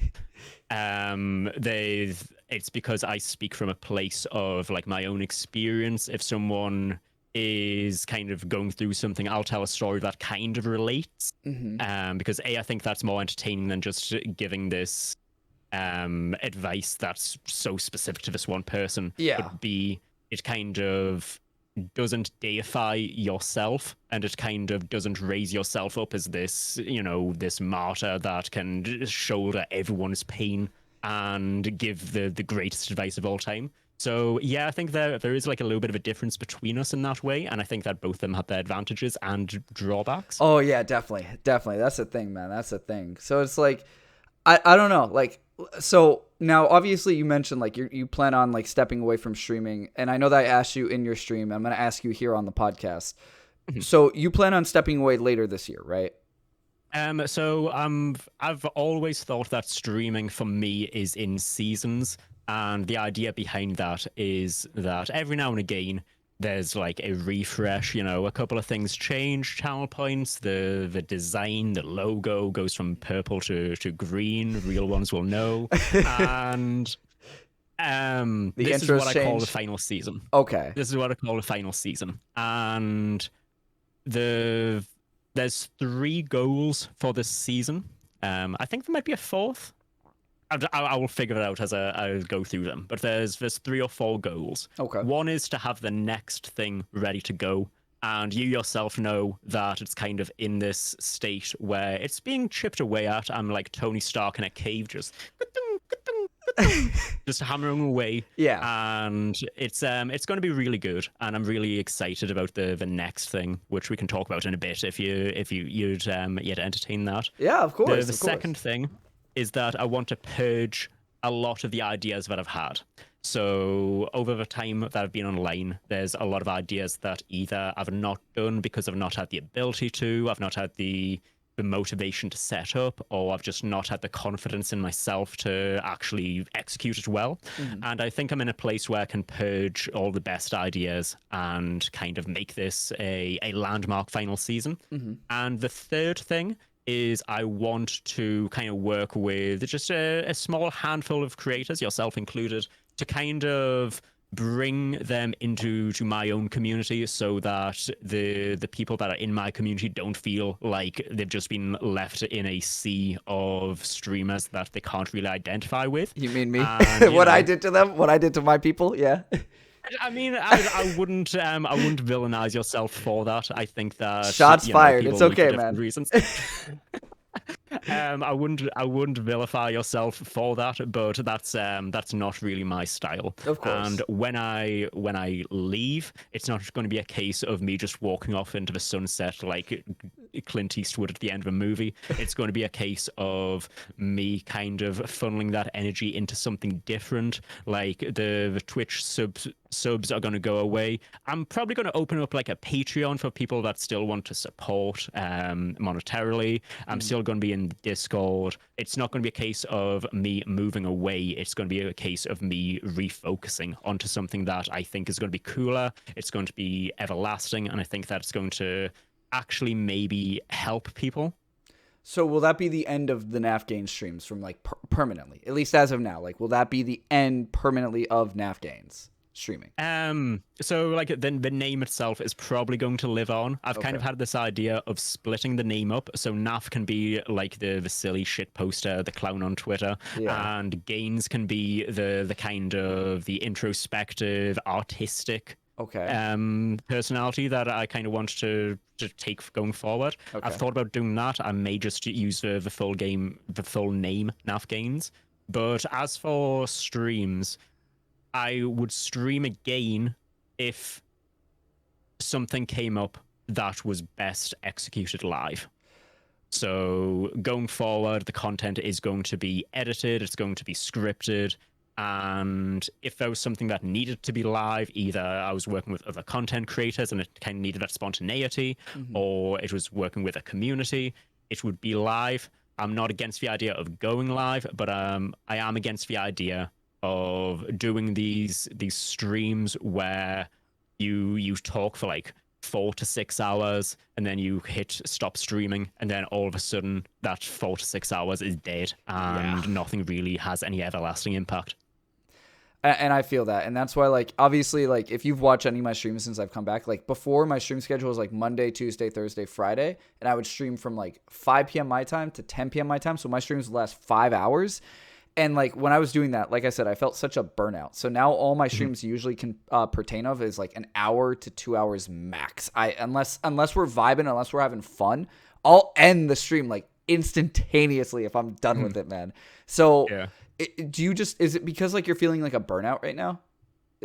it's because I speak from a place of like my own experience. If someone is kind of going through something, I'll tell a story that kind of relates. Because A, I think that's more entertaining than just giving this advice that's so specific to this one person. But B, it kind of doesn't deify yourself, and it kind of doesn't raise yourself up as this, you know, this martyr that can shoulder everyone's pain and give the greatest advice of all time. So yeah, I think there is like a little bit of a difference between us in that way, and I think that both of them have their advantages and drawbacks. Oh yeah, definitely. That's the thing, man. That's the thing. So it's like, I don't know, like, so now obviously you mentioned like you plan on like stepping away from streaming, and I know that I asked you in your stream. I'm gonna ask you here on the podcast. So you plan on stepping away later this year, right? So I've always thought that streaming for me is in seasons. And the idea behind that is that every now and again, there's like a refresh, you know, a couple of things change, channel points, the design, the logo goes from purple to green, real ones will know. And this is what I call the final season. Okay. This is what I call the final season. And there's 3 goals for this season. I think there might be a 4th. I will figure it out as I go through them. But there's 3 or 4 goals. Okay. One is to have the next thing ready to go. And you yourself know that it's kind of in this state where it's being chipped away at. I'm like Tony Stark in a cave, just hammering away. Yeah. And it's going to be really good. And I'm really excited about the next thing, which we can talk about in a bit if you'd yet entertain that. Yeah, of course. The second thing is that I want to purge a lot of the ideas that I've had. So over the time that I've been online, there's a lot of ideas that either I've not done because I've not had the ability to, I've not had the motivation to set up, or I've just not had the confidence in myself to actually execute it well. And I think I'm in a place where I can purge all the best ideas and kind of make this a landmark final season. And the third thing is I want to kind of work with just a small handful of creators, yourself included, to kind of bring them into my own community so that the people that are in my community don't feel like they've just been left in a sea of streamers that they can't really identify with. You mean me? I did to them? What I did to my people? Yeah. I mean, I wouldn't villainize yourself for that. I think that shots fired. It's okay, man. Reasons. I wouldn't vilify yourself for that, but that's not really my style. Of course. And when I leave, it's not going to be a case of me just walking off into the sunset like Clint Eastwood at the end of a movie. It's going to be a case of me kind of funneling that energy into something different. Like the Twitch subs are going to go away. I'm probably going to open up like a Patreon for people that still want to support monetarily. I'm still going to be in Discord. It's not going to be a case of me moving away. It's going to be a case of me refocusing onto something that I think is going to be cooler. It's going to be everlasting, and I think that it's going to actually maybe help people. So will that be the end of the Naff Gains streams from like permanently, at least as of now? Like, will that be the end permanently of Naff Gains streaming? So like the name itself is probably going to live on. I've kind of had this idea of splitting the name up, so Naff can be like the silly shit poster, the clown on Twitter, and Gains can be the kind of the introspective, artistic personality that I kind of want to take going forward. I've thought about doing that. I may just use the full name Naff Gains. But as for streams, I would stream again if something came up that was best executed live. So going forward, the content is going to be edited, it's going to be scripted, and if there was something that needed to be live, either I was working with other content creators and it kind of needed that spontaneity, or it was working with a community, it would be live. I'm not against the idea of going live, but I am against the idea of doing these streams where you talk for like 4 to 6 hours and then you hit stop streaming, and then all of a sudden that 4 to 6 hours is dead and nothing really has any everlasting impact. And I feel that. And that's why, like, obviously, like, if you've watched any of my streams since I've come back, like, before my stream schedule was, like, Monday, Tuesday, Thursday, Friday. And I would stream from, like, 5 p.m. my time to 10 p.m. my time. So my streams would last 5 hours. And, like, when I was doing that, like I said, I felt such a burnout. So now all my streams usually can pertain of is, like, an hour to 2 hours max. Unless we're vibing, unless we're having fun, I'll end the stream, like, instantaneously if I'm done with it, man. So... yeah. Is it because like you're feeling like a burnout right now?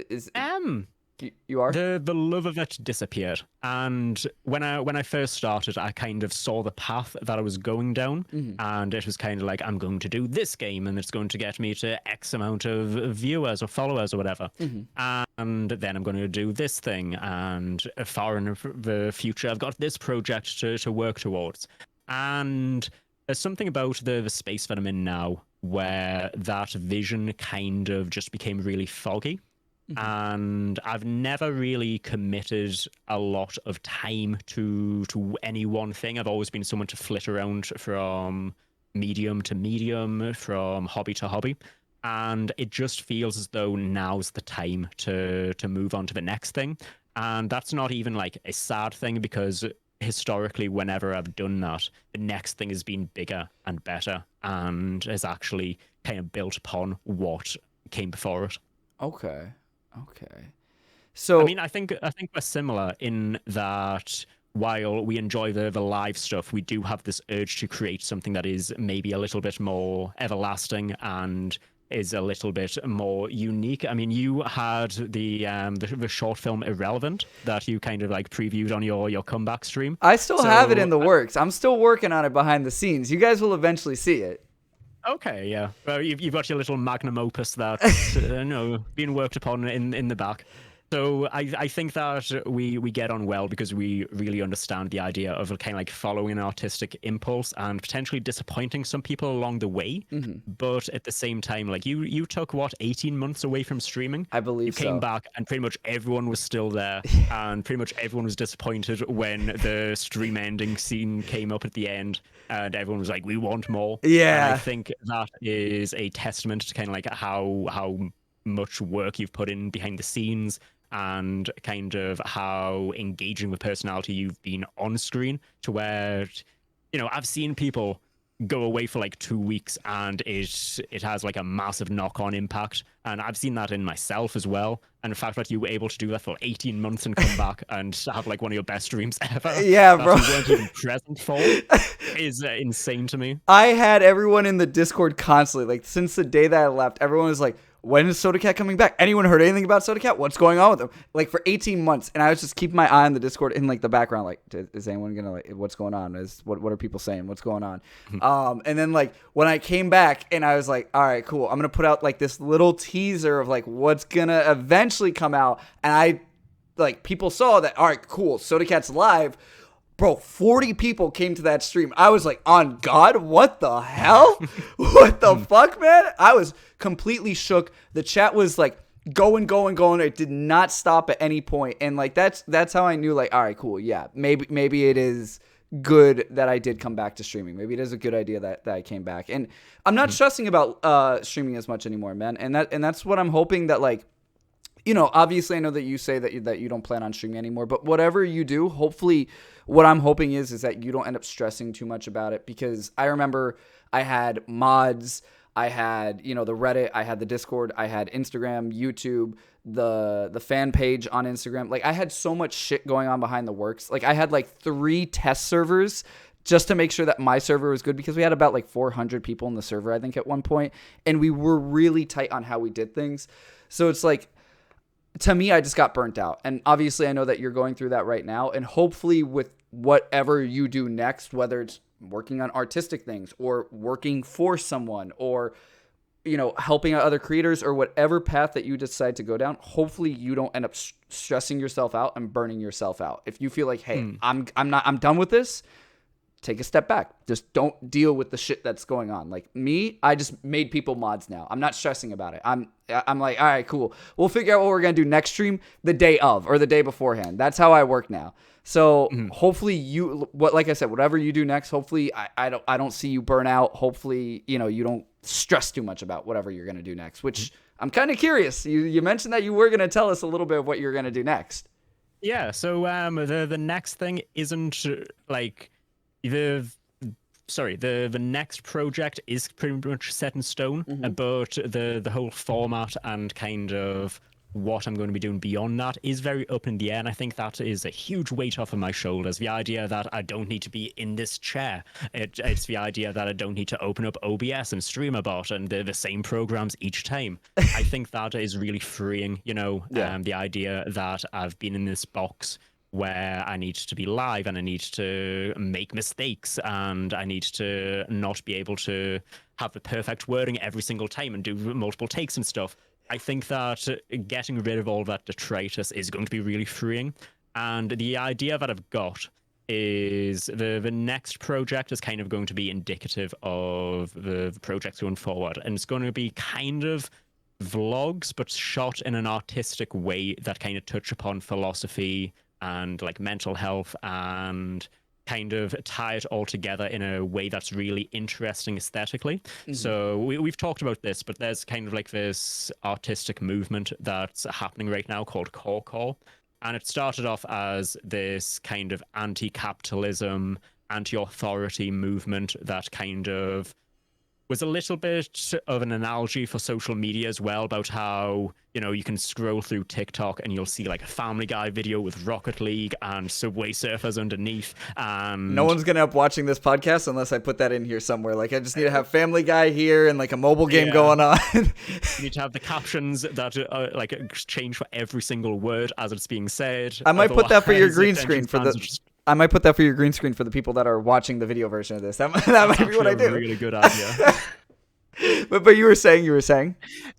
You are? The love of it disappeared. And when I first started, I kind of saw the path that I was going down, and it was kind of like, I'm going to do this game and it's going to get me to X amount of viewers or followers or whatever. And then I'm going to do this thing, and far in the future I've got this project to work towards. And there's something about the space that I'm in now where that vision kind of just became really foggy. And I've never really committed a lot of time to any one thing. I've always been someone to flit around from medium to medium, from hobby to hobby. And it just feels as though now's the time to move on to the next thing. And that's not even like a sad thing, because historically, whenever I've done that, the next thing has been bigger and better and has actually kind of built upon what came before it. Okay. So I mean, I think we're similar in that while we enjoy the live stuff, we do have this urge to create something that is maybe a little bit more everlasting and is a little bit more unique. I mean, you had the short film Irrelevant that you kind of like previewed on your comeback stream. I still have it in the works. I'm still working on it behind the scenes. You guys will eventually see it. Okay, yeah. Well, you've got your little magnum opus that's being worked upon in the back. So I think that we get on well because we really understand the idea of kind of like following an artistic impulse and potentially disappointing some people along the way. But at the same time, like you took 18 months away from streaming? I believe you came back and pretty much everyone was still there and pretty much everyone was disappointed when the stream ending scene came up at the end and everyone was like, we want more. Yeah. And I think that is a testament to kind of like how much work you've put in behind the scenes and kind of how engaging with personality you've been on screen, to where, I've seen people go away for like 2 weeks and it has like a massive knock-on impact. And I've seen that in myself as well. And the fact that you were able to do that for 18 months and come back and have like one of your best streams ever Yeah, that bro. you weren't even present for is insane to me. I had everyone in the Discord constantly, like since the day that I left, everyone was like, when is Sodacat coming back? Anyone heard anything about Sodacat? What's going on with them? Like for 18 months. And I was just keeping my eye on the Discord in like the background, like, is anyone gonna like what's going on? What are people saying? What's going on? And then like when I came back and I was like, all right, cool. I'm gonna put out like this little teaser of like what's gonna eventually come out. And I like people saw that, all right, cool, Sodacat's live. Bro, 40 people came to that stream. I was like, on God, what the hell? What the fuck, man? I was completely shook. The chat was like going. It did not stop at any point. And like that's how I knew like, all right, cool. Yeah, maybe it is good that I did come back to streaming. Maybe it is a good idea that I came back. And I'm not stressing about streaming as much anymore, man. And that's what I'm hoping that like, you know, obviously I know that you say that you don't plan on streaming anymore, but whatever you do, hopefully what I'm hoping is that you don't end up stressing too much about it, because I remember I had mods, I had, you know, the Reddit, I had the Discord, I had Instagram, YouTube, the fan page on Instagram. Like I had so much shit going on behind the works. Like I had like 3 test servers just to make sure that my server was good, because we had about like 400 people in the server, I think, at one point, and we were really tight on how we did things. So it's like, to me, I just got burnt out. And obviously I know that you're going through that right now. And hopefully with whatever you do next, whether it's working on artistic things or working for someone or, you know, helping out other creators or whatever path that you decide to go down, hopefully you don't end up stressing yourself out and burning yourself out. If you feel like, hey, I'm done with this, take a step back. Just don't deal with the shit that's going on. Like me, I just made people mods now. I'm not stressing about it. I'm like, all right, cool. We'll figure out what we're going to do next stream the day of or the day beforehand. That's how I work now. So hopefully like I said, whatever you do next, hopefully I don't see you burn out. Hopefully, you know, you don't stress too much about whatever you're going to do next, which I'm kind of curious. You mentioned that you were going to tell us a little bit of what you're going to do next. Yeah. So the next thing isn't like, the next project is pretty much set in stone, but the whole format and kind of what I'm going to be doing beyond that is very up in the air, and I think that is a huge weight off of my shoulders. The idea that I don't need to be in this chair. It's the idea that I don't need to open up OBS and StreamerBot and the same programs each time. I think that is really freeing, you know, the idea that I've been in this box where I need to be live and I need to make mistakes and I need to not be able to have the perfect wording every single time and do multiple takes and stuff. I think that getting rid of all that detritus is going to be really freeing. And the idea that I've got is the next project is kind of going to be indicative of the projects going forward. And it's going to be kind of vlogs, but shot in an artistic way that kind of touch upon philosophy and like mental health and kind of tie it all together in a way that's really interesting aesthetically. So we've talked about this, but there's kind of like this artistic movement that's happening right now called core. And it started off as this kind of anti-capitalism, anti-authority movement that kind of was a little bit of an analogy for social media as well, about how, you know, you can scroll through TikTok and you'll see like a Family Guy video with Rocket League and Subway Surfers underneath. And no one's gonna end up watching this podcast unless I put that in here somewhere. Like I just need to have Family Guy here and like a mobile game going on. You need to have the captions that like change for every single word as it's being said. I might put that for your green screen for the. I might put that for your green screen for the people that are watching the video version of this. That might be what I do. Really good idea. but you were saying.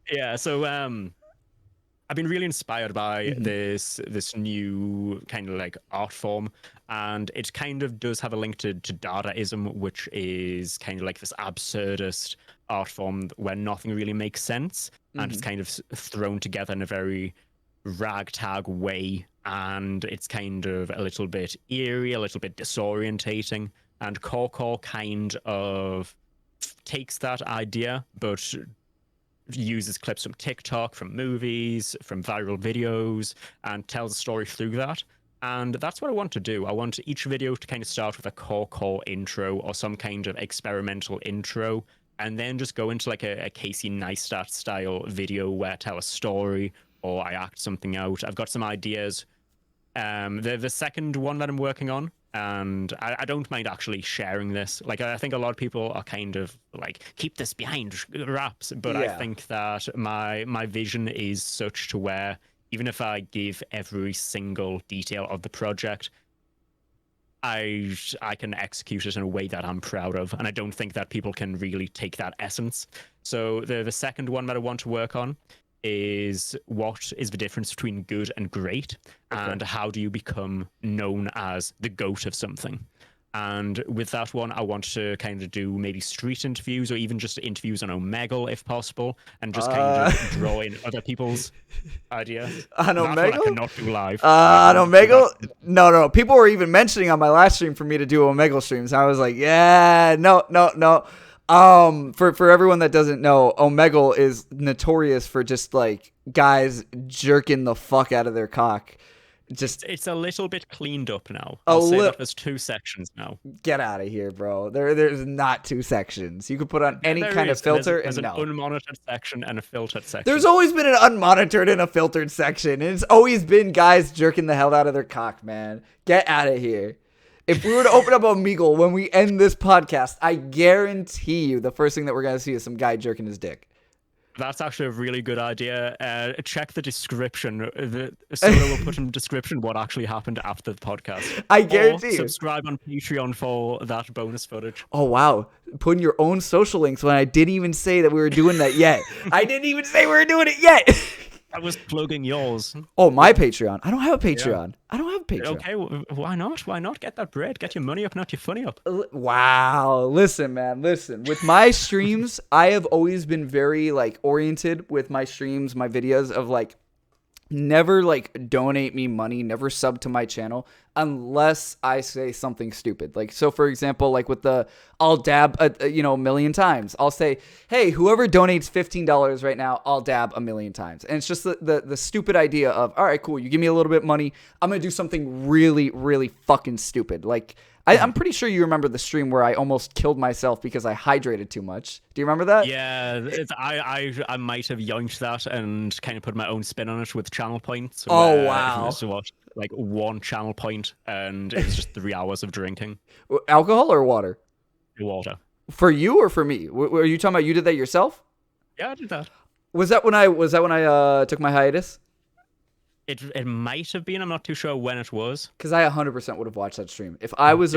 Yeah. So I've been really inspired by this new kind of like art form, and it kind of does have a link to Dadaism, which is kind of like this absurdist art form where nothing really makes sense, and it's kind of thrown together in a very ragtag way, and it's kind of a little bit eerie, a little bit disorientating, and core kind of takes that idea but uses clips from TikTok, from movies, from viral videos, and tells a story through that. And that's what I want to do. I want each video to kind of start with a core intro or some kind of experimental intro, and then just go into like a Casey Neistat style video where I tell a story or I act something out. I've got some ideas. The second one that I'm working on, and I don't mind actually sharing this. Like, I think a lot of people are kind of like, keep this behind wraps, but I think that my vision is such to where even if I give every single detail of the project, I can execute it in a way that I'm proud of, and I don't think that people can really take that essence. So the second one that I want to work on is what is the difference between good and great, and how do you become known as the GOAT of something. And with that one, I want to kind of do maybe street interviews or even just interviews on Omegle if possible, and just kind of draw in other people's ideas. On Omegle? I cannot do live. On Omegle? No. People were even mentioning on my last stream for me to do Omegle streams. I was like, yeah, no. For everyone that doesn't know, Omegle is notorious for just like guys jerking the fuck out of their cock. It's a little bit cleaned up now. I'll say that there's 2 sections now. Get out of here, bro. There's not 2 sections. You could put on any kind of filter. There's an unmonitored section and a filtered section. There's always been an unmonitored and a filtered section. It's always been guys jerking the hell out of their cock, man. Get out of here. If we were to open up Omegle when we end this podcast, I guarantee you the first thing that we're going to see is some guy jerking his dick. That's actually a really good idea. Check the description. Soda will put in the description what actually happened after the podcast. I guarantee you. Subscribe on Patreon for that bonus footage. Oh, wow. Putting your own social links when I didn't even say that we were doing that yet. I didn't even say we were doing it yet. I was plugging yours. Oh, my Patreon. I don't have a Patreon. Yeah. I don't have a Patreon. Okay, why not? Why not get that bread? Get your money up, not your funny up. Wow. Listen, man. Listen. With my streams, I have always been very like oriented with my streams, my videos of like never like donate me money, never sub to my channel unless I say something stupid. Like, so for example, like with I'll dab, a million times. I'll say, hey, whoever donates $15 right now, I'll dab a million times. And it's just the stupid idea of, all right, cool. You give me a little bit of money. I'm going to do something really, really fucking stupid. Like, I'm pretty sure you remember the stream where I almost killed myself because I hydrated too much. Do you remember that? Yeah, I might have yoinked that and kind of put my own spin on it with channel points. Oh, wow. It was what, like 1 channel point, and it was just 3 hours of drinking. Alcohol or water? Water. For you or for me? Were you talking about you did that yourself? Yeah, I did that. Was that when I took my hiatus? It might have been. I'm not too sure when it was. Because I 100% would have watched that stream. If I was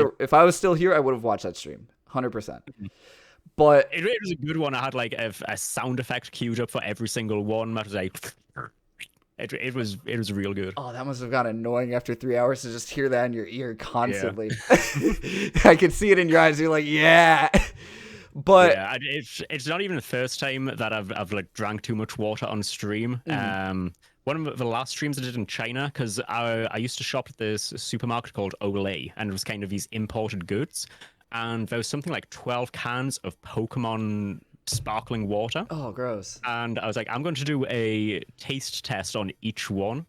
still here, I would have watched that stream. 100%. But it was a good one. I had like a sound effect queued up for every single one. That was like, it was real good. Oh, that must have got annoying after 3 hours to just hear that in your ear constantly. Yeah. I could see it in your eyes. You're like, yeah. But yeah, it's not even the first time that I've like drank too much water on stream. One of the last streams I did in China, because I used to shop at this supermarket called Olay, and it was kind of these imported goods. And there was something like 12 cans of Pokemon sparkling water. Oh, gross. And I was like, I'm going to do a taste test on each one.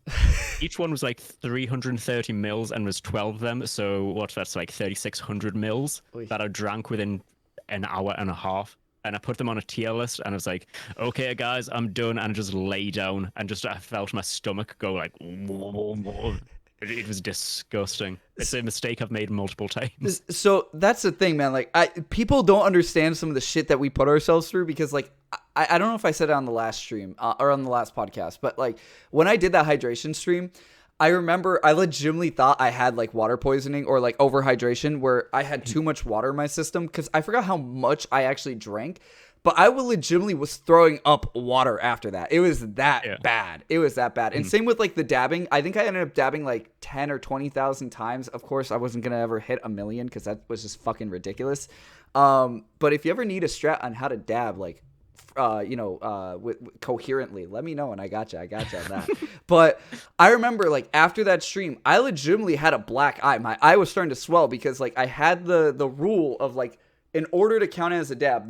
Each one was like 330 mils, and there's 12 of them. So that's like 3,600 mils that I drank within an hour and a half. And I put them on a tier list, and I was like, okay, guys, I'm done. And I just lay down, and I felt my stomach go like, it was disgusting. It's a mistake I've made multiple times. So that's the thing, man. Like, people don't understand some of the shit that we put ourselves through because, like, I don't know if I said it on the last stream or on the last podcast, but like when I did that hydration stream, I remember I legitimately thought I had like water poisoning or like overhydration where I had too much water in my system because I forgot how much I actually drank. But I legitimately was throwing up water after that. It was that bad. It was that bad. And same with like the dabbing. I think I ended up dabbing like 10 or 20,000 times. Of course, I wasn't going to ever hit 1 million because that was just fucking ridiculous. But if you ever need a strat on how to dab, like, coherently, let me know and I got you on that. But I remember like after that stream, I legitimately had a black eye. My eye was starting to swell because like I had the rule of like, in order to count it as a dab,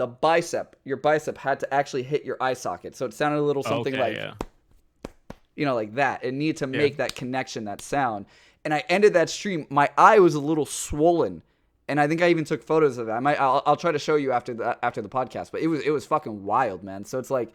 your bicep had to actually hit your eye socket. So it sounded a little something like, like that. It needed to make that connection, that sound. and I ended that stream. My eye was a little swollen, and I think I even took photos of it. I'll try to show you after the podcast. But it was fucking wild, man. So it's like,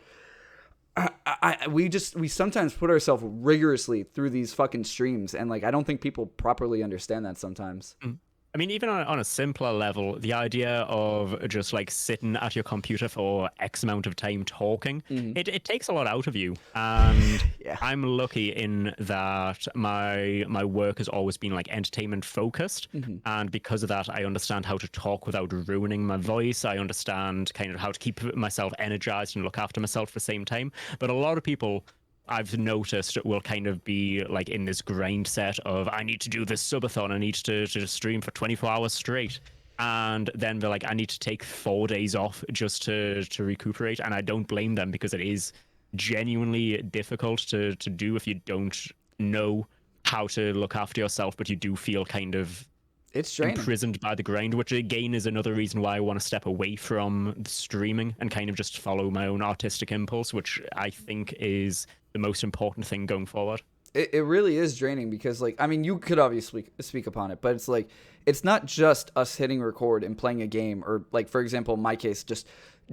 we sometimes put ourselves rigorously through these fucking streams, and like I don't think people properly understand that sometimes. I mean, even on a simpler level, the idea of just like sitting at your computer for X amount of time talking, it takes a lot out of you. And Yeah. I'm lucky in that my work has always been like entertainment focused. And because of that, I understand how to talk without ruining my voice. I understand kind of how to keep myself energized and look after myself at the same time. But a lot of people, I've noticed, will kind of be like in this grind set of, I need to do this subathon, I need to stream for 24 hours straight. And then they're like, I need to take 4 days off just to recuperate. And I don't blame them, because it is genuinely difficult to do if you don't know how to look after yourself, but you do feel kind of It's draining. imprisoned by the grind, which again is another reason why I want to step away from streaming and kind of just follow my own artistic impulse, which I think is the most important thing going forward. It really is draining, because like, I mean, you could obviously speak upon it, but it's like, it's not just us hitting record and playing a game, or like, for example, in my case, just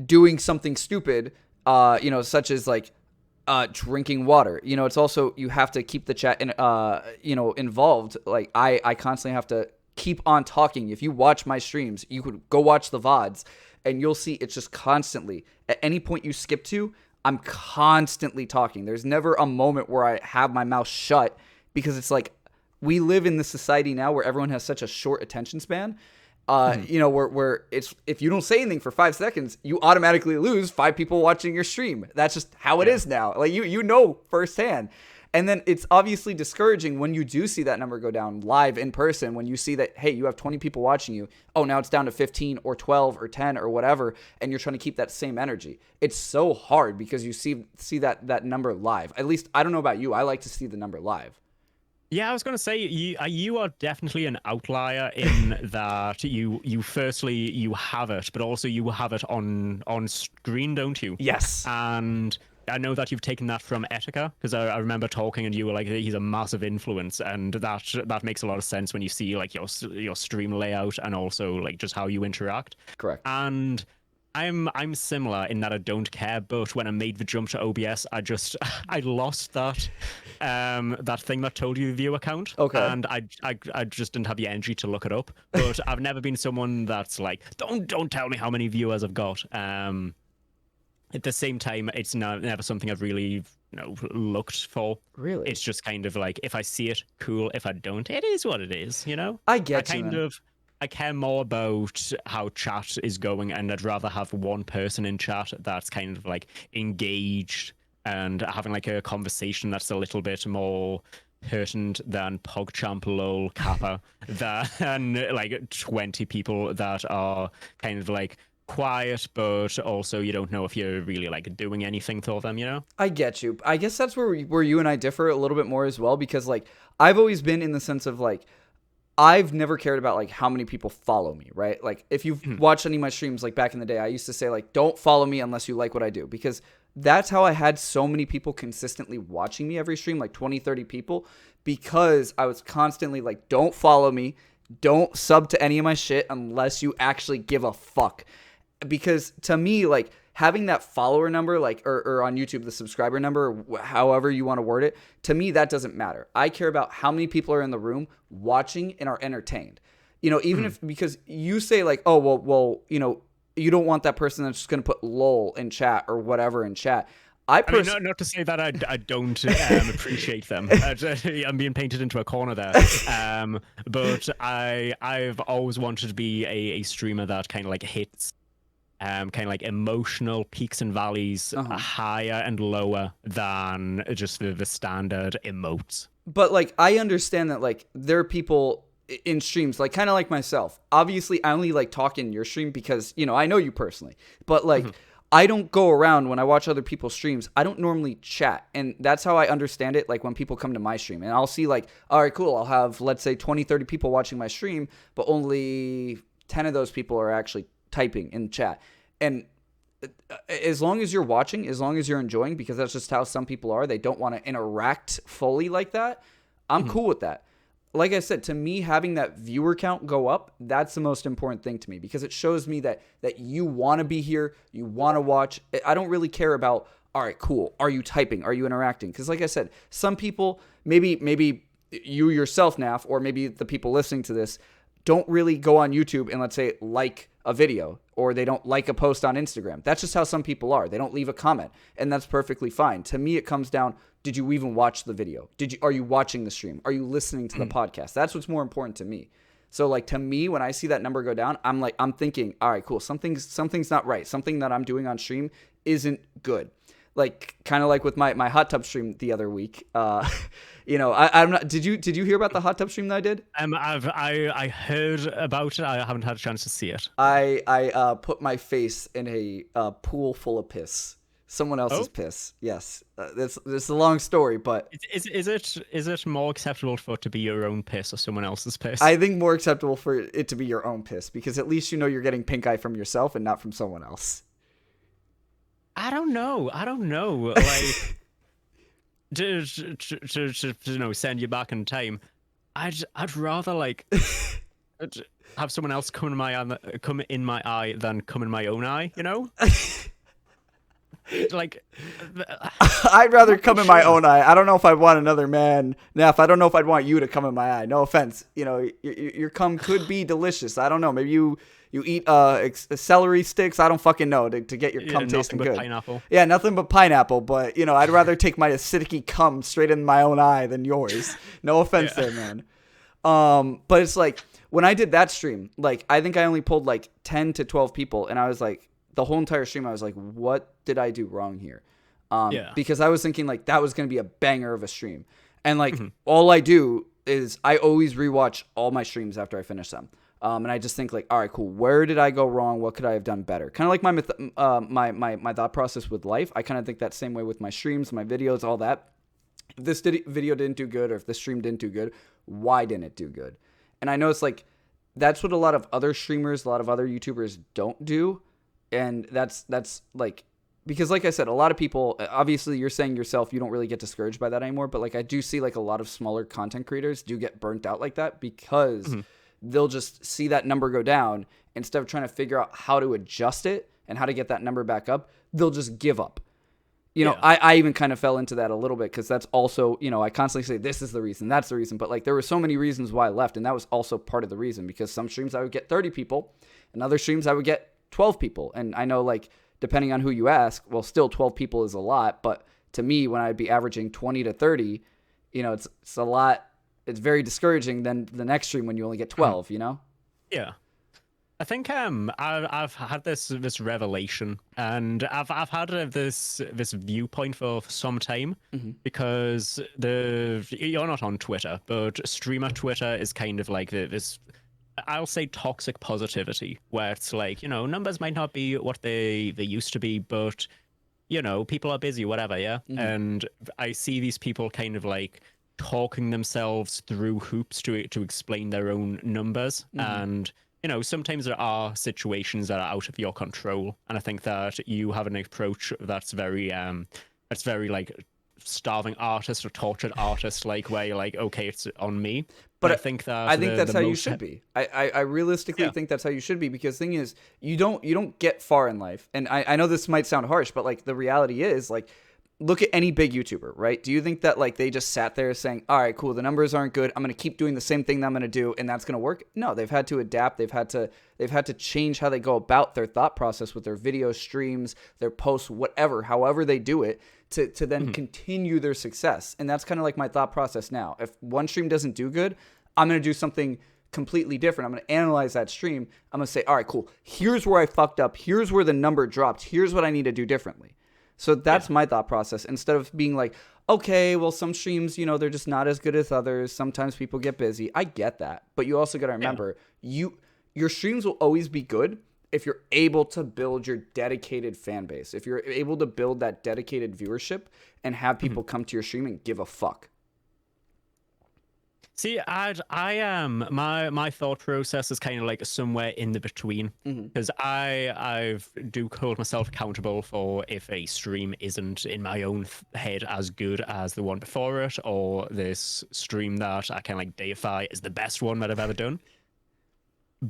doing something stupid, such as like drinking water. It's also, you have to keep the chat involved. Like I constantly have to keep on talking. If you watch my streams, you could go watch the VODs, and you'll see it's just constantly, at any point you skip to, I'm constantly talking. There's never a moment where I have my mouth shut, because it's like, we live in this society now where everyone has such a short attention span. Where it's, if you don't say anything for 5 seconds, you automatically lose 5 people watching your stream. That's just how it is now. Like you know firsthand. And then it's obviously discouraging when you do see that number go down live in person, when you see that, hey, you have 20 people watching you. Oh, now it's down to 15 or 12 or 10 or whatever, and you're trying to keep that same energy. It's so hard, because you see that number live. At least, I don't know about you, I like to see the number live. Yeah, I was going to say, you are definitely an outlier in that you firstly, you have it, but also you have it on screen, don't you? Yes. And I know that you've taken that from Etika, because I remember talking and you were like, he's a massive influence, and that makes a lot of sense when you see like your stream layout and also like just how you interact. Correct. And I'm similar in that I don't care, but when I made the jump to OBS, I lost that that thing that told you the view account. Okay. And I just didn't have the energy to look it up. But I've never been someone that's like, don't tell me how many viewers I've got. At the same time, it's never something I've really looked for. Really? It's just kind of like, if I see it, cool. If I don't, it is what it is, I get you, I care more about how chat is going, and I'd rather have one person in chat that's kind of like engaged and having like a conversation that's a little bit more pertinent than PogChamp lol Kappa, than like 20 people that are kind of like quiet, but also you don't know if you're really like doing anything for them, I get you. I guess that's where you and I differ a little bit more as well, because like, I've always been in the sense of like, I've never cared about like how many people follow me, right? Like, if you've watched any of my streams, like back in the day, I used to say like, don't follow me unless you like what I do, because that's how I had so many people consistently watching me every stream, like 20, 30 people, because I was constantly like, don't follow me, don't sub to any of my shit unless you actually give a fuck. Because to me, like, having that follower number, like, or on YouTube, the subscriber number, however you want to word it, to me, that doesn't matter. I care about how many people are in the room watching and are entertained. Even if, because you say like, oh, well, you don't want that person that's just going to put lol in chat or whatever in chat. I mean, not to say that I don't appreciate them. I'm being painted into a corner there. But I've always wanted to be a streamer that kind of like hits kind of like emotional peaks and valleys higher and lower than just the standard emotes. But like, I understand that like, there are people in streams, like kind of like myself. Obviously, I only like talk in your stream because, I know you personally. But like, I don't go around when I watch other people's streams. I don't normally chat. And that's how I understand it. Like when people come to my stream and I'll see like, all right, cool. I'll have, let's say 20, 30 people watching my stream, but only 10 of those people are actually typing in chat. And as long as you're watching, as long as you're enjoying, because that's just how some people are, they don't want to interact fully like that. I'm cool with that. like I said, to me, having that viewer count go up, that's the most important thing to me, because it shows me that you want to be here, you want to watch. I don't really care about, all right, cool, are you typing, are you interacting? Because like I said, some people, maybe you yourself, Naff, or maybe the people listening to this, don't really go on YouTube and, let's say, like a video, or they don't like a post on Instagram. That's just how some people are. They don't leave a comment, and that's perfectly fine. To me, it comes down, did you even watch the video? Are you watching the stream? Are you listening to the podcast? That's what's more important to me. So like, to me, when I see that number go down, I'm thinking, all right, cool, something's not right. Something that I'm doing on stream isn't good. Like, kind of like with my hot tub stream the other week. I'm not. Did you hear about the hot tub stream that I did? I heard about it. I haven't had a chance to see it. I put my face in a pool full of piss. Someone else's piss. Yes, this is a long story, but is it more acceptable for it to be your own piss or someone else's piss? I think more acceptable for it to be your own piss, because at least you're getting pink eye from yourself and not from someone else. I don't know. Like, to send you back in time, I'd rather like have someone else come in my eye than come in my own eye. Like, I'd rather come in my own eye. I don't know if I'd want another man. Naff, I don't know if I'd want you to come in my eye. No offense. Your cum could be delicious. I don't know. Maybe you eat celery sticks. I don't fucking know, to get your cum tasting good. Pineapple. Yeah, nothing but pineapple. But I'd rather take my acidic cum straight in my own eye than yours. No offense there, man. But it's like, when I did that stream, like, I think I only pulled like 10 to 12 people, and I was like, the whole entire stream, I was like, what did I do wrong here? Because I was thinking like that was going to be a banger of a stream. And like, all I do is I always rewatch all my streams after I finish them. And I just think like, all right, cool. Where did I go wrong? What could I have done better? Kind of like my thought process with life. I kind of think that same way with my streams, my videos, all that. If this video didn't do good, or if this stream didn't do good, why didn't it do good? And I know it's like, that's what a lot of other streamers, a lot of other YouTubers don't do. And that's like, because like I said, a lot of people, obviously you're saying yourself, you don't really get discouraged by that anymore. But like, I do see like a lot of smaller content creators do get burnt out like that, because they'll just see that number go down. Instead of trying to figure out how to adjust it and how to get that number back up, they'll just give up. I even kind of fell into that a little bit, because that's also, I constantly say, this is the reason, that's the reason. But like, there were so many reasons why I left. And that was also part of the reason, because some streams I would get 30 people, and other streams I would get 12 people. And I know, like, depending on who you ask, well, still 12 people is a lot. But to me, when I'd be averaging 20 to 30, it's a lot. It's very discouraging than the next stream when you only get 12, Yeah. I think I've had this revelation, and I've had this viewpoint for some time, because you're not on Twitter, but streamer Twitter is kind of like this, I'll say, toxic positivity, where it's like, numbers might not be what they used to be, but people are busy, whatever, yeah. And I see these people kind of like talking themselves through hoops to explain their own numbers, and sometimes there are situations that are out of your control, and I think that you have an approach that's very like starving artist or tortured artist, like, where you're like, okay, it's on me. But I think that's how you should be. I realistically think that's how you should be, because the thing is, you don't get far in life. And I know this might sound harsh, but like, the reality is, like, look at any big YouTuber, right? Do you think that like they just sat there saying, all right, cool, the numbers aren't good, I'm going to keep doing the same thing that I'm going to do, and that's going to work? No, they've had to adapt. They've had to change how they go about their thought process with their video streams, their posts, whatever, however they do it, to then continue their success. And that's kind of like my thought process now. If one stream doesn't do good, I'm going to do something completely different. I'm going to analyze that stream. I'm going to say, all right, cool, here's where I fucked up. Here's where the number dropped. Here's what I need to do differently. So that's my thought process, instead of being like, okay, well, some streams, they're just not as good as others. Sometimes people get busy. I get that. But you also got to remember, your streams will always be good if you're able to build your dedicated fan base, if you're able to build that dedicated viewership and have people come to your stream and give a fuck. See, I am my thought process is kind of like somewhere in the between because I've do hold myself accountable for if a stream isn't in my own head as good as the one before it, or this stream that I kind of like deify is the best one that I've ever done.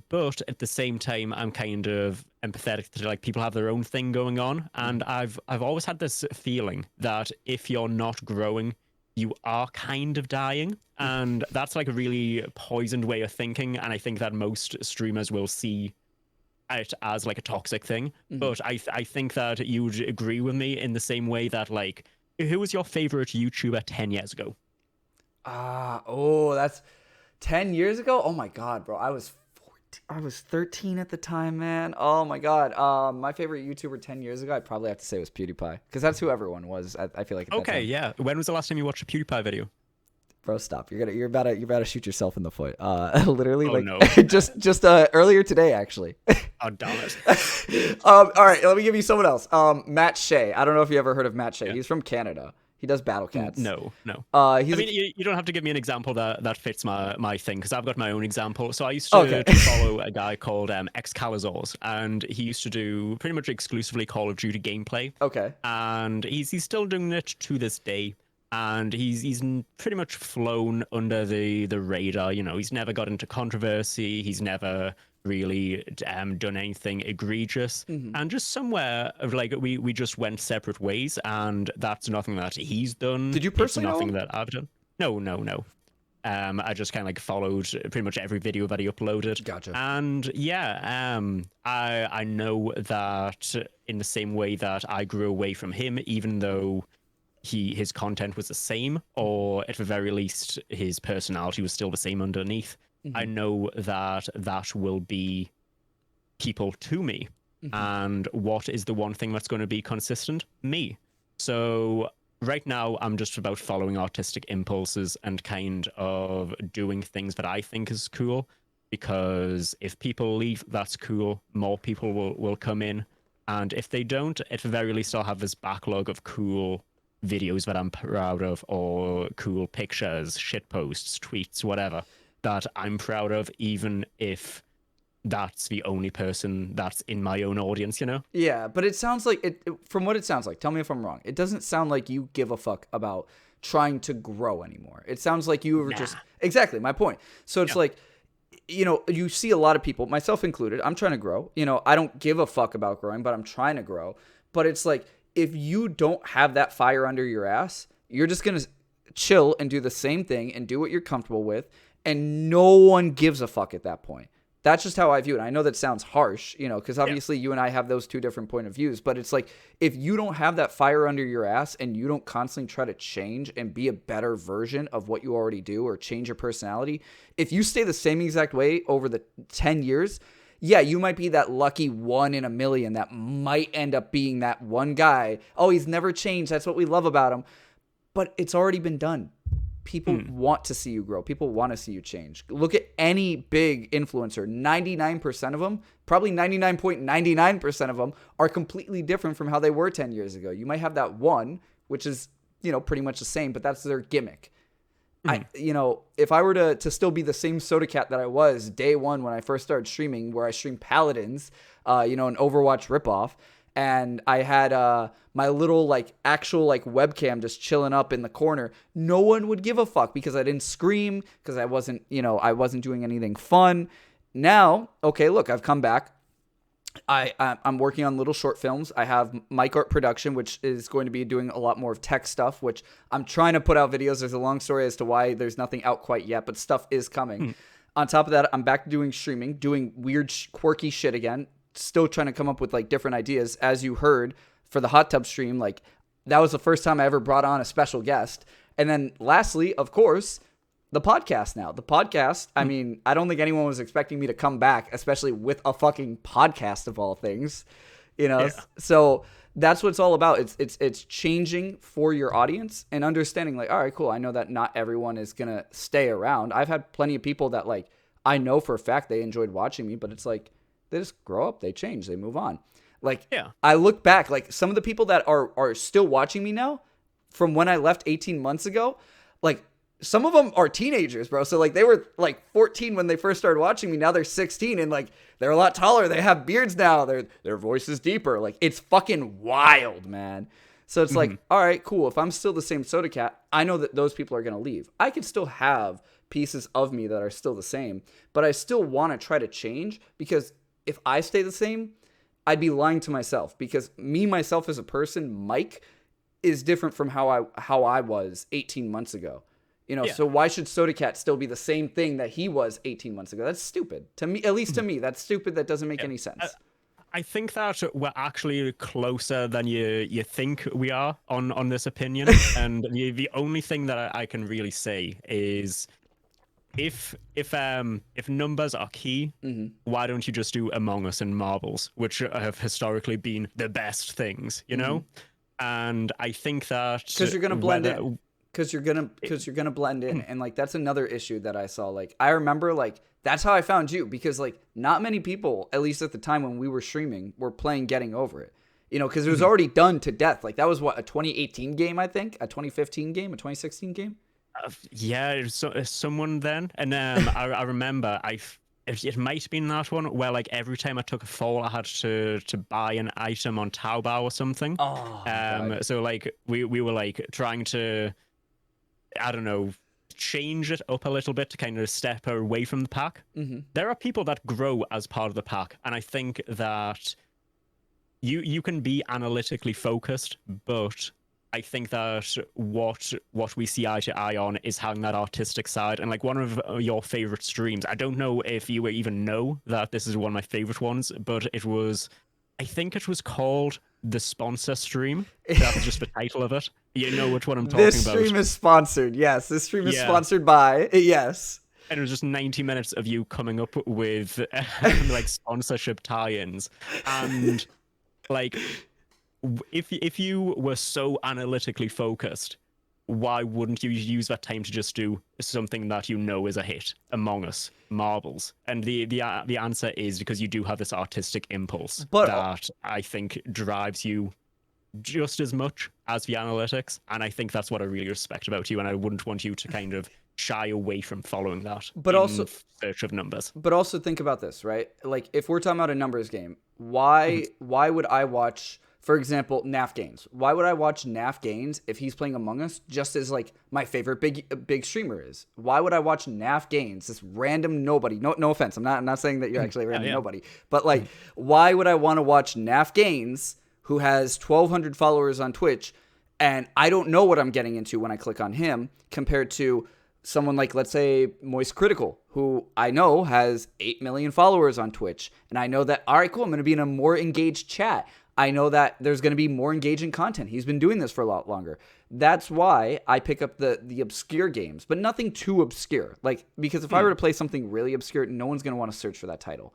But at the same time, I'm kind of empathetic to like people have their own thing going on, and I've always had this feeling that if you're not growing, you are kind of dying, and that's like a really poisoned way of thinking. And I think that most streamers will see it as like a toxic thing. But I think that you would agree with me in the same way that like, who was your favorite YouTuber 10 years ago? That's 10 years ago. Oh my God, bro. I was 13 at the time, man. Oh my God. My favorite YouTuber 10 years ago, I'd probably have to say was PewDiePie, because that's who everyone was. I feel like. At that time. Yeah. When was the last time you watched a PewDiePie video? Bro, stop. You're about to shoot yourself in the foot. Literally, no. just earlier today, actually. Oh, damn it. All right, let me give you someone else. Matt Shea. I don't know if you ever heard of Matt Shea. Yeah. He's from Canada. He does Battle Cats. No. You don't have to give me an example that fits my thing, because I've got my own example. So I used to follow a guy called Excalizors, and he used to do pretty much exclusively Call of Duty gameplay. Okay. And he's still doing it to this day. And he's pretty much flown under the radar. You know, he's never got into controversy. He's never really done anything egregious. And just somewhere of like we just went separate ways, and that's nothing that he's done. Did you personally It's nothing know him? that I've done. No. I just kind of like followed pretty much every video that he uploaded. Gotcha. And yeah, I know that in the same way that I grew away from him, even though his content was the same, or at the very least his personality was still the same underneath. I know that will be people to me. And what is the one thing that's going to be consistent? Me. So right now I'm just about following artistic impulses and kind of doing things that I think is cool, because if people leave, that's cool. More people will come in. And if they don't, at the very least I'll have this backlog of cool videos that I'm proud of, or cool pictures, shit posts, tweets, whatever, that I'm proud of, even if that's the only person that's in my own audience, you know? Yeah, but it sounds like from what it sounds like, tell me if I'm wrong, it doesn't sound like you give a fuck about trying to grow anymore. It sounds like you were just exactly my point. So it's like, you know, you see a lot of people, myself included, I'm trying to grow. You know, I don't give a fuck about growing, but I'm trying to grow. But it's like, if you don't have that fire under your ass, you're just going to chill and do the same thing and do what you're comfortable with, and no one gives a fuck at that point. That's just how I view it. I know that sounds harsh, you know, because obviously you and I have those two different point of views, but it's like, if you don't have that fire under your ass and you don't constantly try to change and be a better version of what you already do, or change your personality, if you stay the same exact way over the 10 years, yeah, you might be that lucky 1 in a million that might end up being that one guy. Oh, he's never changed. That's what we love about him. But it's already been done. People want to see you grow. People want to see you change. Look at any big influencer. 99% of them, probably 99.99% of them, are completely different from how they were 10 years ago. You might have that one, which is, you know, pretty much the same, but that's their gimmick. If I were to still be the same Sodacast that I was day one when I first started streaming, where I streamed Paladins, an Overwatch ripoff, and I had my little like actual like webcam just chilling up in the corner, no one would give a fuck, because I didn't scream, because I wasn't doing anything fun. Now, okay, look, I've come back. I'm working on little short films. I have Mic Art Production, which is going to be doing a lot more of tech stuff, which I'm trying to put out videos. There's a long story as to why there's nothing out quite yet, but stuff is coming. On top of that, I'm back to doing streaming, doing weird, quirky shit again, still trying to come up with like different ideas. As you heard for the hot tub stream, like that was the first time I ever brought on a special guest. And then lastly, of course, the podcast now. The podcast, I mean, I don't think anyone was expecting me to come back, especially with a fucking podcast of all things, you know? Yeah. So that's what it's all about. It's changing for your audience and understanding like, all right, cool. I know that not everyone is going to stay around. I've had plenty of people that like, I know for a fact they enjoyed watching me, but it's like, they just grow up, they change, they move on. Like, I look back, like some of the people that are still watching me now from when I left 18 months ago, like, some of them are teenagers, bro. So like they were like 14 when they first started watching me. Now they're 16 and like they're a lot taller. They have beards now. Their voice is deeper. Like it's fucking wild, man. So it's like, all right, cool. If I'm still the same Soda Cat, I know that those people are going to leave. I could still have pieces of me that are still the same, but I still want to try to change, because if I stay the same, I'd be lying to myself, because me, myself as a person, Mike, is different from how I was 18 months ago. You know, so why should Soda Cat still be the same thing that he was 18 months ago? That's stupid. To me, at least to me, that's stupid. That doesn't make any sense. I think that we're actually closer than you think we are on this opinion. And the only thing that I can really say is, if numbers are key, why don't you just do Among Us and Marbles, which have historically been the best things, you know? And I think that because you're gonna blend in, because you're gonna blend in, and like that's another issue that I saw. Like I remember, like that's how I found you, because like not many people, at least at the time when we were streaming, were playing Getting Over It. You know, because it was already done to death. Like that was what, a 2018 game, I think, a 2015 game, a 2016 game. Yeah, it was someone then, and I remember it might have been that one where like every time I took a fall, I had to buy an item on Taobao or something. So like we were like trying to, I don't know, change it up a little bit to kind of step away from the pack. There are people that grow as part of the pack, and I think that you can be analytically focused, but I think that what we see eye to eye on is having that artistic side. And like one of your favorite streams, I don't know if you even know that this is one of my favorite ones, but I think it was called the sponsor stream. That's just the title of it. You know which one I'm talking about. This stream is sponsored. Yes, this stream is sponsored by, yes. And it was just 90 minutes of you coming up with like sponsorship tie-ins. And like, if you were so analytically focused, why wouldn't you use that time to just do something that you know is a hit? Among Us, Marbles. And the answer is because you do have this artistic impulse that I think drives you just as much as the analytics. And I think that's what I really respect about you, and I wouldn't want you to kind of shy away from following that in search of numbers. But also think about this, right? Like if we're talking about a numbers game, why would I watch, for example, Naff Games? Why would I watch Naff Games if he's playing Among Us just as like my favorite big streamer is? Why would I watch Naff Games, this random nobody? No offense, I'm not saying that you're actually a random nobody, but like why would I want to watch Naff Games, who has 1,200 followers on Twitch, and I don't know what I'm getting into when I click on him, compared to someone like, let's say, Moist Critical, who I know has 8 million followers on Twitch, and I know that, all right, cool, I'm going to be in a more engaged chat. I know that there's going to be more engaging content. He's been doing this for a lot longer. That's why I pick up the obscure games, but nothing too obscure. Like, because if I were to play something really obscure, no one's going to want to search for that title.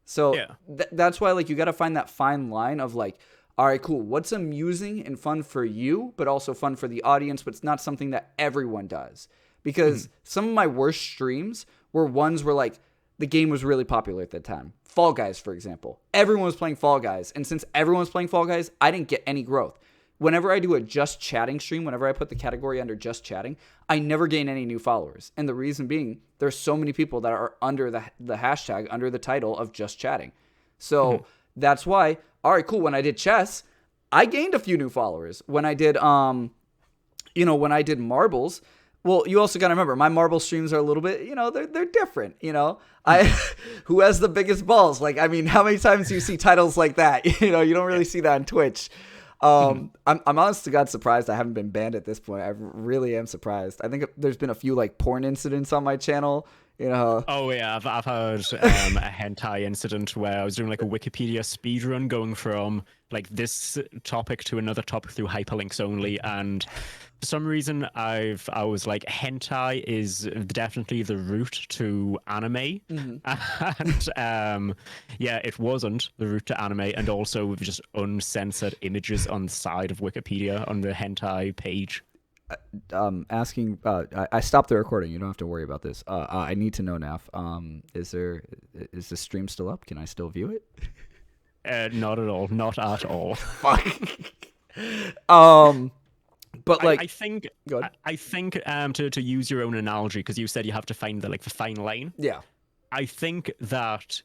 So that's why, like, you got to find that fine line of like, all right, cool, what's amusing and fun for you, but also fun for the audience, but it's not something that everyone does. Because some of my worst streams were ones where like the game was really popular at that time. Fall Guys, for example. Everyone was playing Fall Guys. And since everyone was playing Fall Guys, I didn't get any growth. Whenever I do a just chatting stream, whenever I put the category under just chatting, I never gain any new followers. And the reason being, there's so many people that are under the hashtag, under the title of just chatting. So that's why, all right, cool, when I did chess, I gained a few new followers. When I did, when I did marbles, well, you also got to remember, my marble streams are a little bit, they're different, who has the biggest balls? Like, I mean, how many times do you see titles like that? You don't really see that on Twitch. I'm honest to God surprised I haven't been banned at this point. I really am surprised. I think there's been a few like porn incidents on my channel. Oh yeah, I've heard a hentai incident where I was doing like a Wikipedia speedrun going from like this topic to another topic through hyperlinks only, and for some reason I was like, hentai is definitely the route to anime, and it wasn't the route to anime, and also with just uncensored images on the side of Wikipedia on the hentai page. I stopped the recording. You don't have to worry about this. I need to know, Naff. Is the stream still up? Can I still view it? Not at all. Not at all. Fuck. But like, I think go ahead. I think to use your own analogy, because you said you have to find the fine line. Yeah. I think that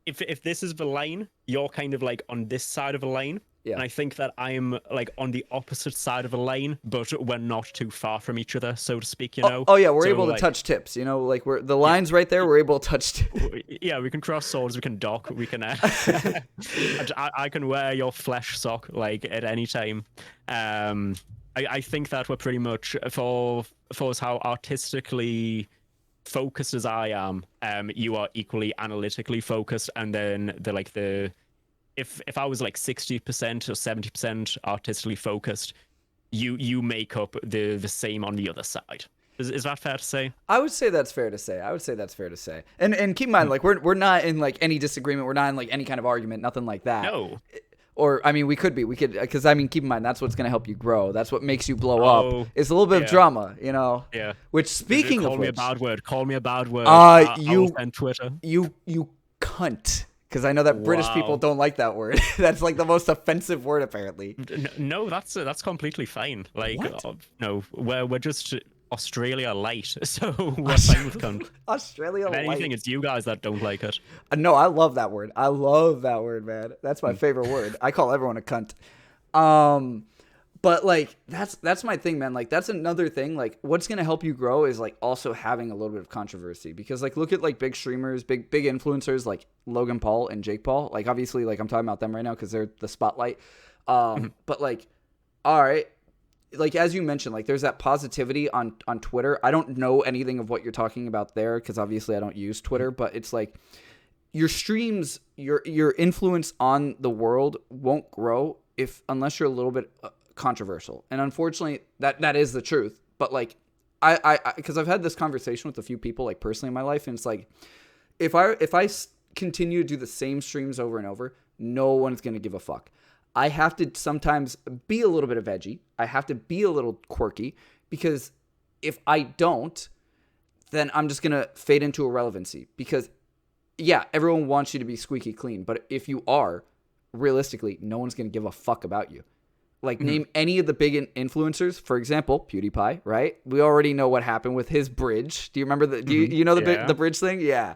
if this is the line, you're kind of like on this side of a lane. Yeah. And I think that I'm like on the opposite side of a lane, but we're not too far from each other, so to speak, you know? Oh yeah, we're So, able to like, touch tips. You know, like the lines right there. We're able to touch. yeah, we can cross swords, we can dock, we can. I can wear your flesh sock like at any time. I think that we're pretty much for us how artistically focused as I am. You are equally analytically focused, and then the if I was like 60% or 70% artistically focused, you make up the same on the other side. Is that fair to say? I would say that's fair to say. And keep in mind, like we're not in like any disagreement. We're not in like any kind of argument. Nothing like that. No. Or I mean, we could because I mean, keep in mind that's what's gonna help you grow. That's what makes you blow up. It's a little bit of drama, you know. Yeah. Which speaking of which, call me a bad word. Call me a bad word. You on Twitter. You cunt. Because I know that British people don't like that word. That's like the most offensive word, apparently. No, that's completely fine. Like, no, we're just Australia light, so we're fine with cunt. Australia light. If anything, it's you guys that don't like it. No, I love that word. I love that word, man. That's my favorite word. I call everyone a cunt. But like that's my thing, man. Like that's another thing. Like what's gonna help you grow is like also having a little bit of controversy, because like look at like big streamers, big influencers like Logan Paul and Jake Paul. Like obviously like I'm talking about them right now because they're the spotlight. But like, all right, like as you mentioned, like there's that positivity on Twitter. I don't know anything of what you're talking about there because obviously I don't use Twitter, but it's like your streams, your influence on the world won't grow unless you're a little bit controversial. And unfortunately that is the truth. But like I because I've had this conversation with a few people like personally in my life, and it's like if I continue to do the same streams over and over, no one's gonna give a fuck. I have to sometimes be a little bit of edgy. I have to be a little quirky, because if I don't, then I'm just gonna fade into irrelevancy. Because yeah, everyone wants you to be squeaky clean, but if you are, realistically, no one's gonna give a fuck about you. Like, name any of the big influencers. For example, PewDiePie, right? We already know what happened with his bridge. Do you remember you know the bridge thing? Yeah.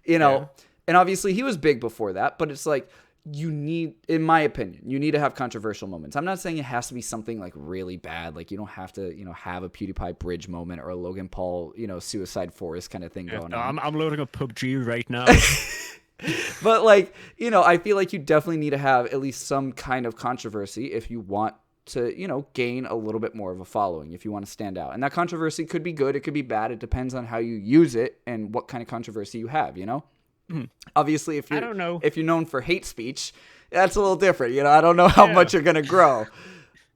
You know, and obviously he was big before that, but it's like you need, in my opinion, you need to have controversial moments. I'm not saying it has to be something like really bad. Like you don't have to, have a PewDiePie bridge moment or a Logan Paul, Suicide Forest kind of thing going on. I'm loading up PUBG right now. But like, I feel like you definitely need to have at least some kind of controversy if you want to, gain a little bit more of a following, if you want to stand out. And that controversy could be good, it could be bad. It depends on how you use it and what kind of controversy you have, Obviously, if you're known for hate speech, that's a little different. I don't know how much you're going to grow.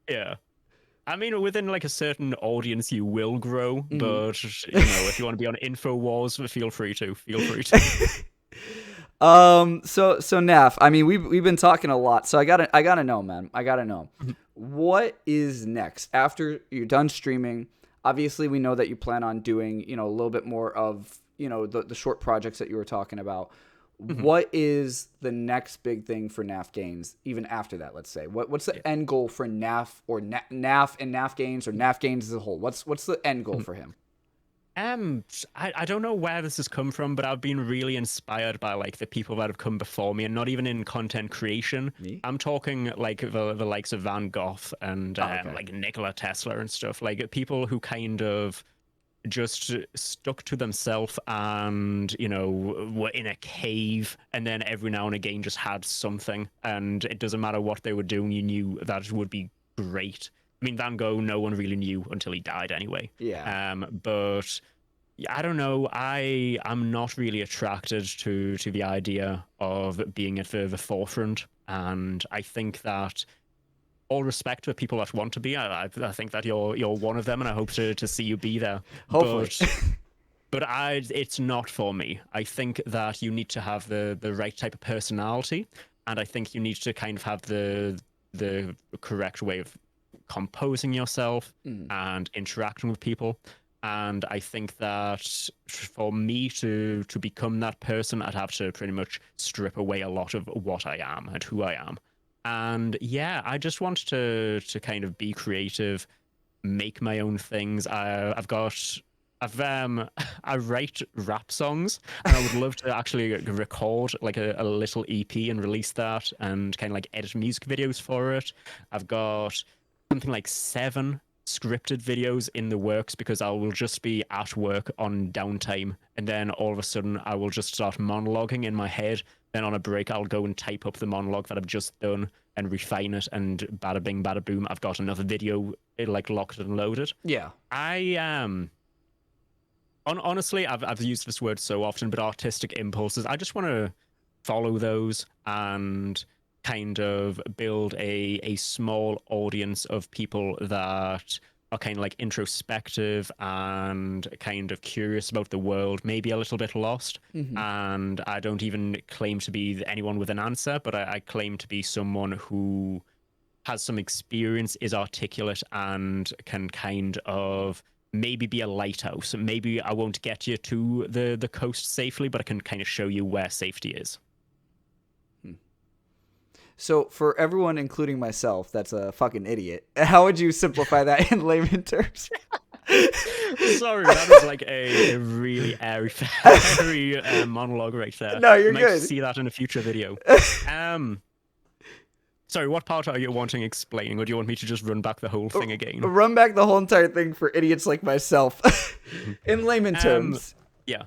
Yeah. I mean, within like a certain audience, you will grow, but if you want to be on InfoWars, feel free to. So Naff, I mean, we've been talking a lot, so I gotta know, man. I gotta know. What is next after you're done streaming? Obviously, we know that you plan on doing, a little bit more of, the short projects that you were talking about. What is the next big thing for Naff Gains, even after that, let's say? What's the end goal for Naff or Naff and Naff Gains, or Naff Gains as a whole? What's the end goal for him? I don't know where this has come from, but I've been really inspired by like the people that have come before me, and not even in content creation. I'm talking like the likes of Van Gogh and like Nikola Tesla and stuff, like people who kind of just stuck to themselves and were in a cave, and then every now and again just had something, and it doesn't matter what they were doing, you knew that it would be great. I mean, Van Gogh, no one really knew until he died anyway. Yeah. But I don't know. I'm not really attracted to the idea of being at the forefront. And I think that all respect to people that want to be, I think that you're one of them, and I hope to see you be there. Hopefully. But it's not for me. I think that you need to have the right type of personality, and I think you need to kind of have the correct way of composing yourself and interacting with people. And I think that for me to become that person, I'd have to pretty much strip away a lot of what I am and who I am. And yeah, I just want to kind of be creative, make my own things. I write rap songs, and I would love to actually record like a little EP and release that, and kind of like edit music videos for it. I've got something like 7 scripted videos in the works because I will just be at work on downtime, and then all of a sudden I will just start monologuing in my head. Then on a break, I'll go and type up the monologue that I've just done and refine it, and bada bing, bada boom, I've got another video like locked and loaded. Yeah. Honestly, I've used this word so often, but artistic impulses, I just want to follow those and kind of build a small audience of people that are kind of like introspective and kind of curious about the world, maybe a little bit lost. And I don't even claim to be anyone with an answer, but I claim to be someone who has some experience, is articulate, and can kind of maybe be a lighthouse. Maybe I won't get you to the coast safely, but I can kind of show you where safety is. So for everyone, including myself, that's a fucking idiot, how would you simplify that in layman terms? Sorry, that is like a really airy monologue right there. No, you're might good. See that in a future video. Sorry, what part are you wanting explaining, or do you want me to just run back the whole thing again? Run back the whole entire thing for idiots like myself. In layman terms. Yeah.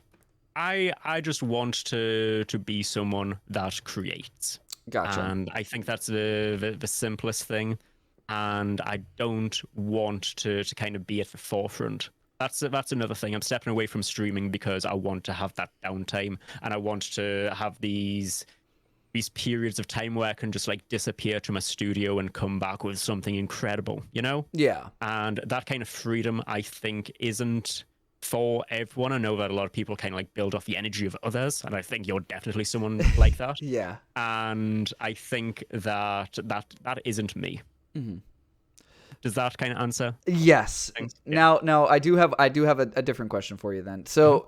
I just want to be someone that creates. Gotcha. And I think that's the simplest thing. And I don't want to kind of be at the forefront. That's another thing. I'm stepping away from streaming because I want to have that downtime, and I want to have these periods of time where I can just like disappear to my studio and come back with something incredible, you know? Yeah. And that kind of freedom, I think, isn't for everyone. I know that a lot of people kind of like build off the energy of others, and I think you're definitely someone like that. Yeah. And I think that isn't me. Does that kind of answer? Yes. Things? Now I do have a different question for you then. So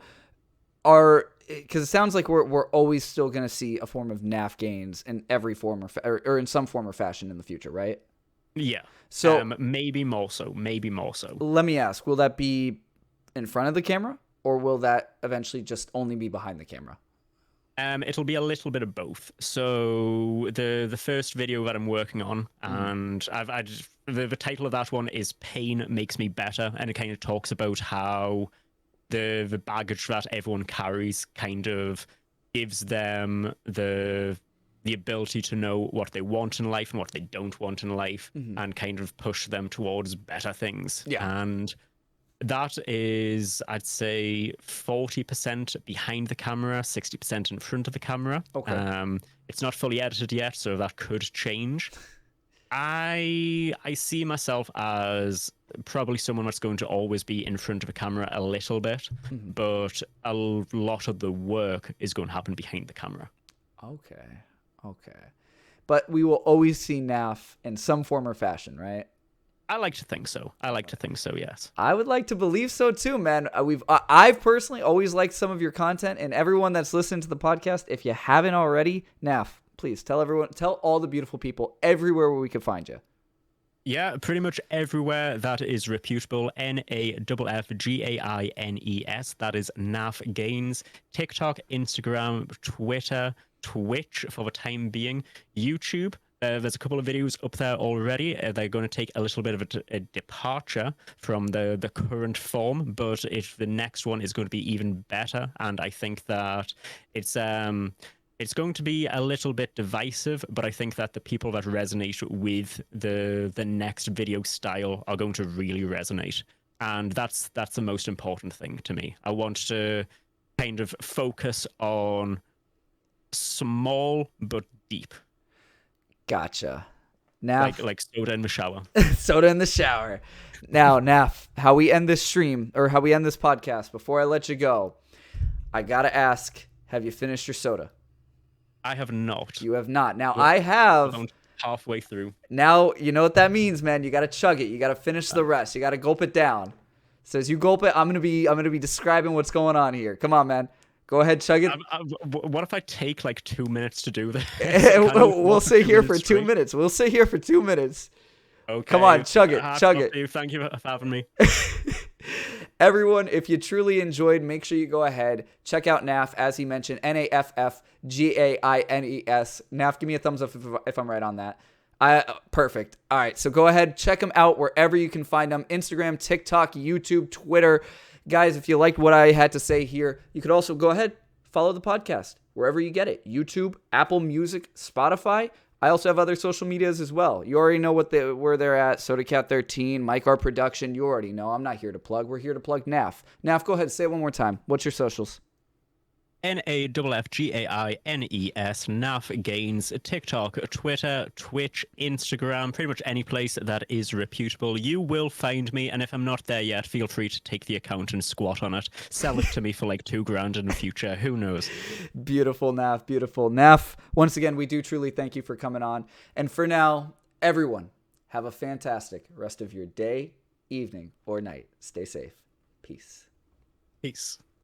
because it sounds like we're always still going to see a form of Naff gains in every form or in some form or fashion in the future, right? Yeah. So maybe more so. Let me ask, will that be in front of the camera, or will that eventually just only be behind the camera? It'll be a little bit of both. So the first video that I'm working on, and the title of that one is "Pain Makes Me Better," and it kind of talks about how the baggage that everyone carries kind of gives them the ability to know what they want in life and what they don't want in life, and kind of push them towards better things. Yeah. And that is, I'd say, 40% behind the camera, 60% in front of the camera. Okay. It's not fully edited yet, so that could change. I see myself as probably someone that's going to always be in front of a camera a little bit, but a lot of the work is going to happen behind the camera. Okay. But we will always see Naff in some form or fashion, right? I like to think so. Yes. I would like to believe so too, man. I've personally always liked some of your content, and everyone that's listening to the podcast, if you haven't already, Naff, please tell all the beautiful people everywhere where we can find you. Yeah, pretty much everywhere that is reputable. NAFFGAINES. That is Naff Gains. TikTok, Instagram, Twitter, Twitch for the time being, YouTube. There's a couple of videos up there already. They're going to take a little bit of a departure from the current form, but the next one is going to be even better. And I think that it's going to be a little bit divisive, but I think that the people that resonate with the next video style are going to really resonate. And that's the most important thing to me. I want to kind of focus on small but deep. Gotcha. Now, like soda in the shower. Soda in the shower. Now, Naff, how we end this stream, or how we end this podcast, before I let you go, I gotta ask, have you finished your soda? I have not. You have not. Now, I have. Halfway through. Now, you know what that means, man. You gotta chug it. You gotta finish the rest. You gotta gulp it down. So as you gulp it, I'm gonna be describing what's going on here. Come on, man. Go ahead, chug it. What if I take like 2 minutes to do this? We'll sit here for 2 minutes. We'll sit here for 2 minutes. Okay. Come on, chug it. Chug it. Thank you for having me. Everyone, if you truly enjoyed, make sure you go ahead. Check out Naff, as he mentioned, Naffgaines. Naff, give me a thumbs up if I'm right on that. Perfect. All right, so go ahead, check him out wherever you can find him. Instagram, TikTok, YouTube, Twitter. Guys, if you liked what I had to say here, you could also go ahead, follow the podcast wherever you get it. YouTube, Apple Music, Spotify. I also have other social medias as well. You already know where they're at. Sodacat13, Mike R Production. You already know. I'm not here to plug. We're here to plug Naff. Naff, go ahead. Say it one more time. What's your socials? Naffgaines, Naff Gaines, TikTok, Twitter, Twitch, Instagram, pretty much any place that is reputable. You will find me, and if I'm not there yet, feel free to take the account and squat on it. Sell it to me for like $2,000 in the future. Who knows? Beautiful, Naff. Beautiful. Naff, once again, we do truly thank you for coming on. And for now, everyone, have a fantastic rest of your day, evening, or night. Stay safe. Peace. Peace.